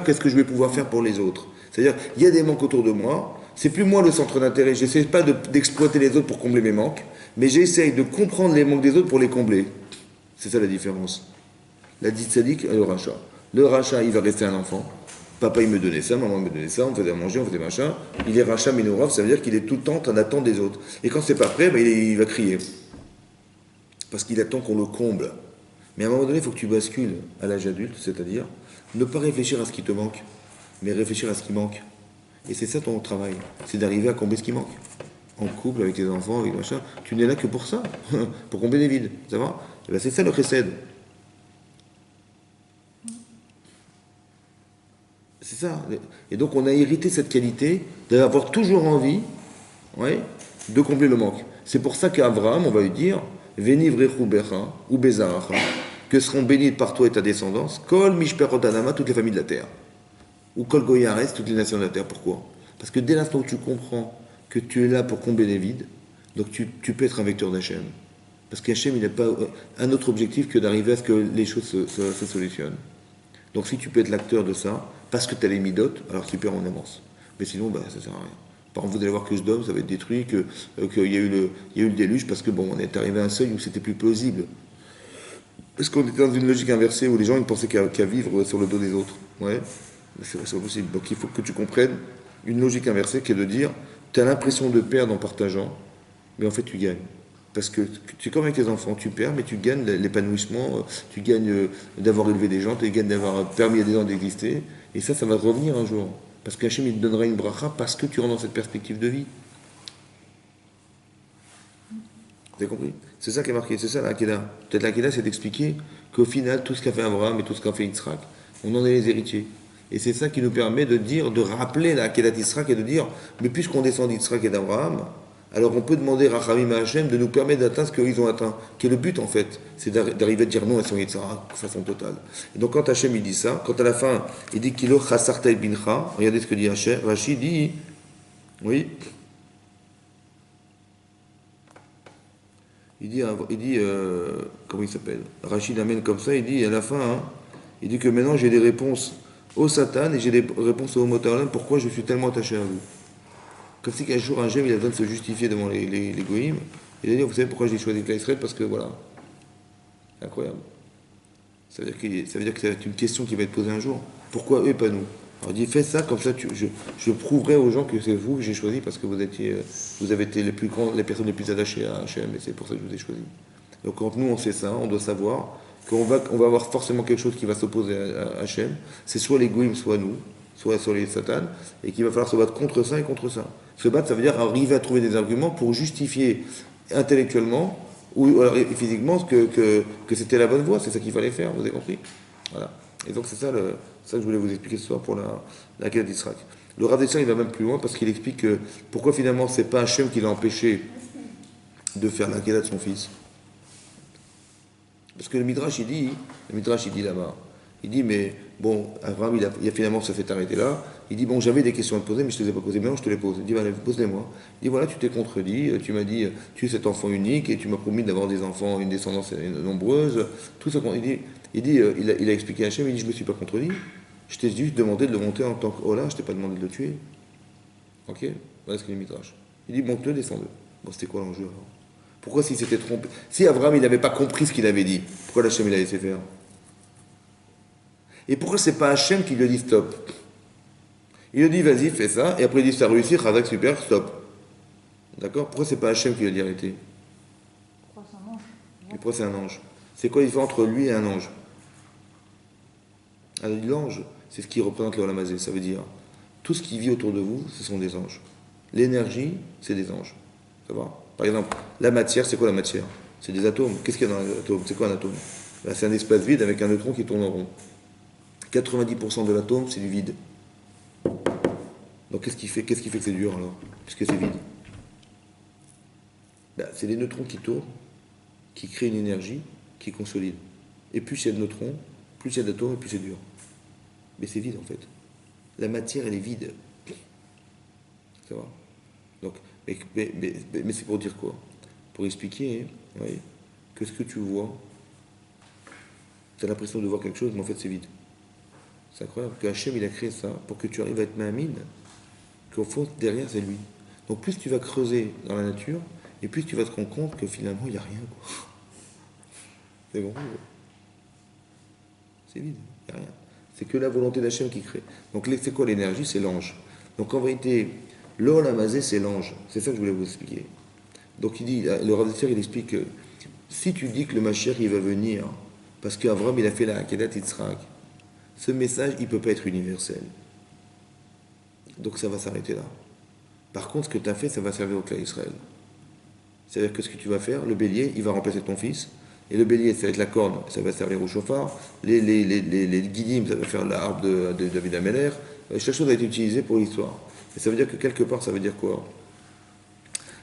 qu'est-ce que je vais pouvoir faire pour les autres. C'est-à-dire, il y a des manques autour de moi, c'est plus moi le centre d'intérêt, j'essaie pas d'exploiter les autres pour combler mes manques, mais j'essaye de comprendre les manques des autres pour les combler. C'est ça la différence. La dit tzaddik et le rachat. Le rachat, il va rester un enfant. Papa, il me donnait ça, maman me donnait ça, on faisait à manger, on faisait machin. Il est rachat minorav, ça veut dire qu'il est tout le temps en attente des autres. Et quand c'est pas prêt, ben, il va crier. Parce qu'il attend qu'on le comble. Mais à un moment donné, il faut que tu bascules à l'âge adulte, c'est-à-dire ne pas réfléchir à ce qui te manque, mais réfléchir à ce qui manque. Et c'est ça ton travail, c'est d'arriver à combler ce qui manque. En couple, avec tes enfants, avec machin. Tu n'es là que pour ça, pour combler les vides. Ça va? Et ben c'est ça le chesed. C'est ça. Et donc on a hérité cette qualité d'avoir toujours envie, ouais, de combler le manque. C'est pour ça qu'Abraham, on va lui dire, Veni vrechu becha ou bezaracha, que seront bénis par toi et ta descendance, Kol mishperot adama, toutes les familles de la terre. Ou Kol goyares, toutes les nations de la terre. Pourquoi? Parce que dès l'instant où tu comprends que tu es là pour combler les vides, donc tu peux être un vecteur d'Hachem. Parce qu'Hachem, il n'a pas un autre objectif que d'arriver à ce que les choses se solutionnent. Donc si tu peux être l'acteur de ça, parce que tu as les midotes, alors super, on avance. Mais sinon, bah, ça sert à rien. Par exemple, vous allez voir que Sodome, ça va être détruit, qu'il y a eu le déluge, parce que bon, on est arrivé à un seuil où c'était plus plausible. Parce qu'on était dans une logique inversée où les gens ils pensaient qu'à vivre sur le dos des autres. Ouais, c'est pas possible. Donc il faut que tu comprennes une logique inversée qui est de dire, tu as l'impression de perdre en partageant, mais en fait tu gagnes. Parce que tu es comme avec tes enfants, tu perds, mais tu gagnes l'épanouissement, tu gagnes d'avoir élevé des gens, tu gagnes d'avoir permis à des gens d'exister, et ça va te revenir un jour. Parce qu'Hachem, il te donnera une bracha parce que tu rentres dans cette perspective de vie. Vous avez compris? C'est ça qui est marqué, c'est ça l'Akedah. Peut-être l'Akedah, c'est d'expliquer qu'au final, tout ce qu'a fait Abraham et tout ce qu'a fait Yitzhak, on en est les héritiers. Et c'est ça qui nous permet de dire, de rappeler l'Akedah d'Yitzhak et de dire, mais puisqu'on descend d'Yitzhak et d'Abraham, alors on peut demander à Rachamim à Hachem de nous permettre d'atteindre ce qu'ils ont atteint. Qui est le but en fait, c'est d'arriver à dire non à son Yitzhak de façon totale. Et donc quand Hachem il dit ça, quand à la fin il dit Kilo chasarta el bincha, regardez ce que dit Hachem, Rachid dit, oui, il dit comment il s'appelle? Rachid amène comme ça, il dit à la fin, hein, il dit que maintenant j'ai des réponses au Satan et j'ai des réponses au Motalam, pourquoi je suis tellement attaché à vous. Comme si qu'un jour un Hachem il a besoin de se justifier devant les goïms, il a dit vous savez pourquoi j'ai choisi Israël? Parce que voilà, C'est incroyable. Ça veut dire que ça va être une question qui va être posée un jour. Pourquoi eux et pas nous? Alors il dit, fais ça, comme ça je prouverai aux gens que c'est vous que j'ai choisi parce que vous avez été les personnes les plus attachées à Hachem et c'est pour ça que je vous ai choisi. Donc quand nous on sait ça, on doit savoir qu'on va avoir forcément quelque chose qui va s'opposer à Hachem. C'est soit les Goïms, soit nous, soit les Satan, et qu'il va falloir se battre contre ça et contre ça. Se battre, ça veut dire arriver à trouver des arguments pour justifier intellectuellement ou alors physiquement que c'était la bonne voie, c'est ça qu'il fallait faire, vous avez compris? Voilà. Et donc c'est ça que je voulais vous expliquer ce soir pour la Kedat Yitzhak. Le Rav Dessler, il va même plus loin parce qu'il explique que pourquoi finalement c'est pas Hachem qui l'a empêché de faire la Kedat de son fils. Parce que le Midrash il dit là-bas, il dit mais bon, Abraham il a finalement ça s'est arrêté là. Il dit bon, j'avais des questions à te poser mais je te les ai pas posées, maintenant je te les pose. Il dit voilà, pose-les-moi. Il dit voilà, tu t'es contredit, tu m'as dit tu es cet enfant unique et tu m'as promis d'avoir des enfants, une descendance nombreuse. Tout ça, il a expliqué à Hachem, il dit je me suis pas contredit. Je t'ai juste demandé de le monter en tant que Ola, je t'ai pas demandé de le tuer. Ok, voilà ce qu'il est Midrash. Il dit monte-le, descends-le. Bon, c'était quoi l'enjeu alors? Pourquoi s'il s'était trompé? Si Abraham il n'avait pas compris ce qu'il avait dit, pourquoi Hachem il a laissé faire? Et pourquoi c'est pas Hachem qui lui dit stop? Il lui dit vas-y, fais ça, et après il dit ça a réussi, Razak super, stop. D'accord? Pourquoi c'est pas Hachem qui lui a dit arrêter? Pourquoi c'est un ange? Et pourquoi c'est un ange? C'est quoi la différence entre lui et un ange? Alors l'ange, c'est ce qui représente le Olamazé, ça veut dire tout ce qui vit autour de vous, ce sont des anges. L'énergie, c'est des anges. Ça va? Par exemple, la matière, c'est quoi la matière? C'est des atomes. Qu'est-ce qu'il y a dans les atomes? C'est quoi un atome? Là, c'est un espace vide avec un neutron qui tourne en rond. 90% de l'atome, c'est du vide. Donc qu'est-ce qui fait que c'est dur alors? Puisque c'est vide. Ben, c'est les neutrons qui tournent, qui créent une énergie, qui consolide. Et plus il y a de neutrons, plus il y a d'atomes, et plus c'est dur. Mais c'est vide en fait. La matière, elle est vide. Ça va? Donc, mais c'est pour dire quoi? Pour expliquer oui, que ce que tu vois, tu as l'impression de voir quelque chose, mais en fait c'est vide. C'est incroyable que Hachem il a créé ça pour que tu arrives à être ma'amine, qu'au fond derrière c'est lui. Donc plus tu vas creuser dans la nature, et plus tu vas te rendre compte que finalement il n'y a rien. Quoi. C'est bon. C'est vide, il n'y a rien. C'est que la volonté d'Hachem qui crée. Donc c'est quoi l'énergie? C'est l'ange. Donc en vérité, l'Olamazé c'est l'ange. C'est ça que je voulais vous expliquer. Donc il dit, le Rav Dessler il explique que si tu dis que le Mashiach il va venir, parce qu'Avraham il a fait la Kedat Yitzhak, ce message il ne peut pas être universel. Donc ça va s'arrêter là. Par contre, ce que tu as fait, ça va servir au clan Israël. C'est-à-dire que ce que tu vas faire, le bélier, il va remplacer ton fils, et le bélier, ça va être la corne, ça va servir au chauffard, les guidim, ça va faire la harpe de David Ameller, chaque chose a été utilisée pour l'histoire. Et ça veut dire que quelque part, ça veut dire quoi?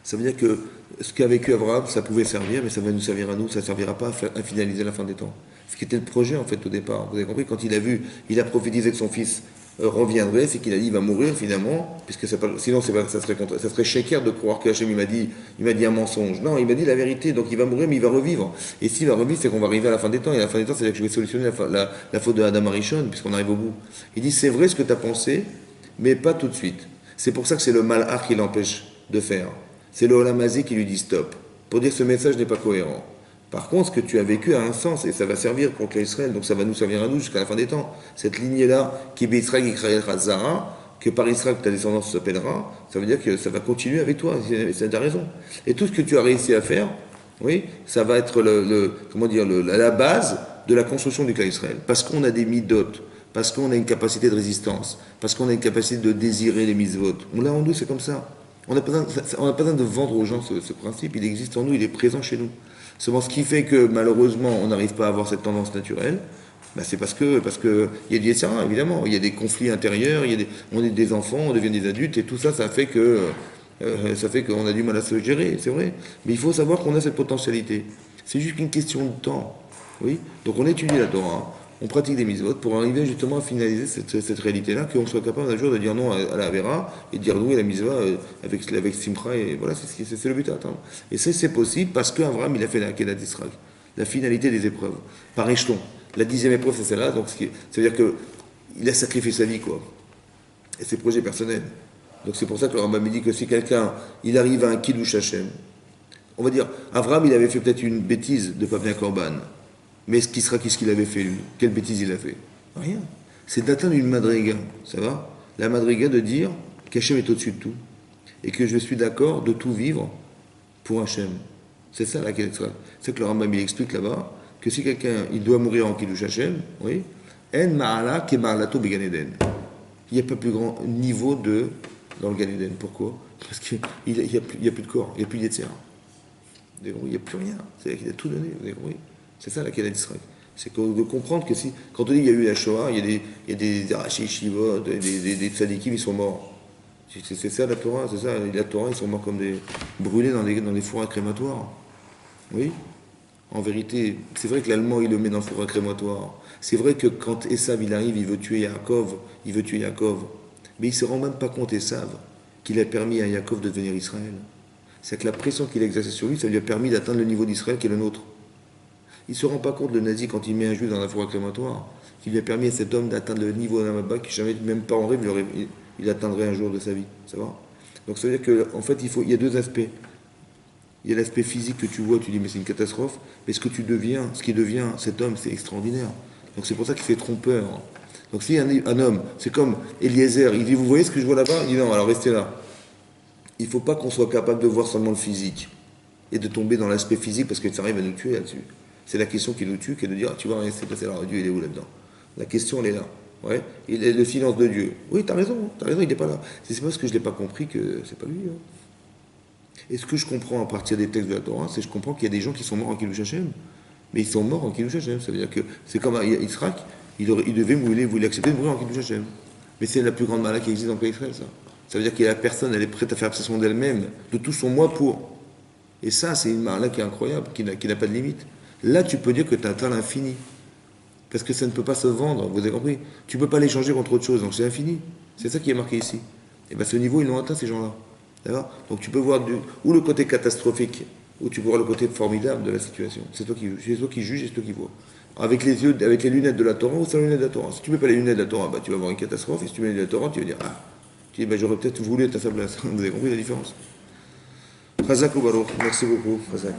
Ça veut dire que ce qu'a vécu Abraham, ça pouvait servir, mais ça va nous servir à nous, ça ne servira pas à finaliser la fin des temps. Ce qui était le projet, en fait, au départ. Vous avez compris, quand il a prophétisé que son fils reviendrait, c'est qu'il a dit il va mourir finalement, puisque sinon ça serait chéquer de croire que Hachem il m'a dit un mensonge. Non, il m'a dit la vérité, donc il va mourir mais il va revivre. Et s'il va revivre, c'est qu'on va arriver à la fin des temps, et à la fin des temps, c'est-à-dire que je vais solutionner la faute de Adam Arishon, puisqu'on arrive au bout. Il dit c'est vrai ce que tu as pensé, mais pas tout de suite. C'est pour ça que c'est le malach qui l'empêche de faire. C'est le Olamazé qui lui dit stop, pour dire ce message n'est pas cohérent. Par contre, ce que tu as vécu a un sens et ça va servir pour Israël, donc ça va nous servir à nous jusqu'à la fin des temps. Cette lignée-là, qui est Israël, qui créera Zara, que par Israël ta descendance s'appellera, ça veut dire que ça va continuer avec toi, c'est ta raison. Et tout ce que tu as réussi à faire, oui, ça va être la base de la construction du clan Israël. Parce qu'on a des midotes, parce qu'on a une capacité de résistance, parce qu'on a une capacité de désirer les mitzvot. On l'a en nous, c'est comme ça. On n'a pas besoin de vendre aux gens ce principe, il existe en nous, il est présent chez nous. Seulement, ce qui fait que malheureusement on n'arrive pas à avoir cette tendance naturelle, ben c'est parce que il y a des essais, évidemment, il y a des conflits intérieurs, on est des enfants, on devient des adultes, et tout ça, ça fait qu'on a du mal à se gérer, c'est vrai. Mais il faut savoir qu'on a cette potentialité. C'est juste une question de temps. Oui. Donc on étudie la Torah, on pratique des mitzvot pour arriver justement à finaliser cette réalité-là, qu'on soit capable un jour de dire non à la Avera et de dire oui à la mitzvah avec Simcha, et voilà, c'est le but à atteindre. Et c'est possible parce qu'Abraham il a fait la Kedat Yitzhak, la finalité des épreuves, par échelon. La 10e épreuve, c'est celle-là, donc ça veut dire qu'il a sacrifié sa vie, quoi, et ses projets personnels. Donc c'est pour ça que le Rambam dit que si quelqu'un, il arrive à un Kiddush Hashem, on va dire, Abraham il avait fait peut-être une bêtise de ne pas venir à Korban. Mais qu'est-ce qu'il avait fait lui? Quelle bêtise il a fait? Rien. C'est d'atteindre une madriga, ça va? La madriga de dire qu'Hachem est au-dessus de tout. Et que je suis d'accord de tout vivre pour Hachem. C'est ça la Kiddush. C'est ça que le Rambam il explique là-bas, que si quelqu'un il doit mourir en Kiddush Hachem, oui, En Ma'ala ke Ma'alato Began Eden. Il n'y a pas plus grand niveau dans le Gan Eden. Pourquoi? Parce qu'il n'y a plus de corps, il n'y a plus d'Yetzer. Il n'y a plus rien. C'est-à-dire qu'il a tout donné. Vous avez compris? C'est ça la Kiddush. C'est de comprendre que si, quand on dit qu'il y a eu la Shoah, il y a des arachis Shivot, des tzadikim, ils sont morts. C'est ça la Torah, c'est ça. La Torah, ils sont morts comme brûlés dans des fours crématoires. Oui. En vérité, c'est vrai que l'Allemand, il le met dans le four crématoire. C'est vrai que quand Esav, il arrive, il veut tuer Yaakov. Mais il ne se rend même pas compte, Esav, qu'il a permis à Yaakov de devenir Israël. C'est que la pression qu'il a exercée sur lui, ça lui a permis d'atteindre le niveau d'Israël qui est le nôtre. Il ne se rend pas compte, le nazi, quand il met un juif dans un four crématoire, qu'il lui a permis à cet homme d'atteindre le niveau d'Amaba qui jamais, même pas en rêve, il atteindrait un jour de sa vie. Ça va? Donc ça veut dire qu'en fait, il y a deux aspects. Il y a l'aspect physique que tu vois, tu dis mais c'est une catastrophe, mais ce qui devient cet homme, c'est extraordinaire. Donc c'est pour ça qu'il fait trompeur. Donc si un homme, c'est comme Eliezer, il dit vous voyez ce que je vois là-bas? Il dit non, alors restez là. Il ne faut pas qu'on soit capable de voir seulement le physique et de tomber dans l'aspect physique parce que ça arrive à nous tuer là-dessus. C'est la question qui nous tue, qui est de dire tu vois, c'est passé là, Dieu il est où là-dedans? La question elle est là. Ouais. Il est le silence de Dieu. Oui, t'as raison, il n'est pas là. C'est parce que je ne l'ai pas compris que c'est pas lui. Hein. Et ce que je comprends à partir des textes de la Torah, c'est que je comprends qu'il y a des gens qui sont morts en Kiddush Hashem. Mais ils sont morts en Kiddush Hashem. Ça veut dire que c'est comme Yitzhak, il voulait accepter de mourir en Kiddush Hashem. Mais c'est la plus grande malade qui existe dans le pays d'Israël, ça. Ça veut dire que la personne, elle est prête à faire abstraction d'elle-même, de tout son moi pour. Et ça, c'est une malade qui est incroyable, qui n'a pas de limite. Là, tu peux dire que tu as atteint l'infini. Parce que ça ne peut pas se vendre, vous avez compris? Tu ne peux pas l'échanger contre autre chose, donc c'est infini. C'est ça qui est marqué ici. Et bien ce niveau, ils l'ont atteint, ces gens-là. D'accord? Donc tu peux voir ou le côté catastrophique, ou tu peux voir le côté formidable de la situation. C'est toi qui juges et c'est toi qui vois. Avec les lunettes de la Torah ou sans les lunettes de la Torah. Si tu ne mets pas les lunettes de la Torah, bah, tu vas avoir une catastrophe. Et si tu mets les lunettes de la Torah, tu vas dire tu dis, bah, j'aurais peut-être voulu être à sa place. Vous avez compris la différence? Chazak ou Baruch, merci beaucoup, Chazak.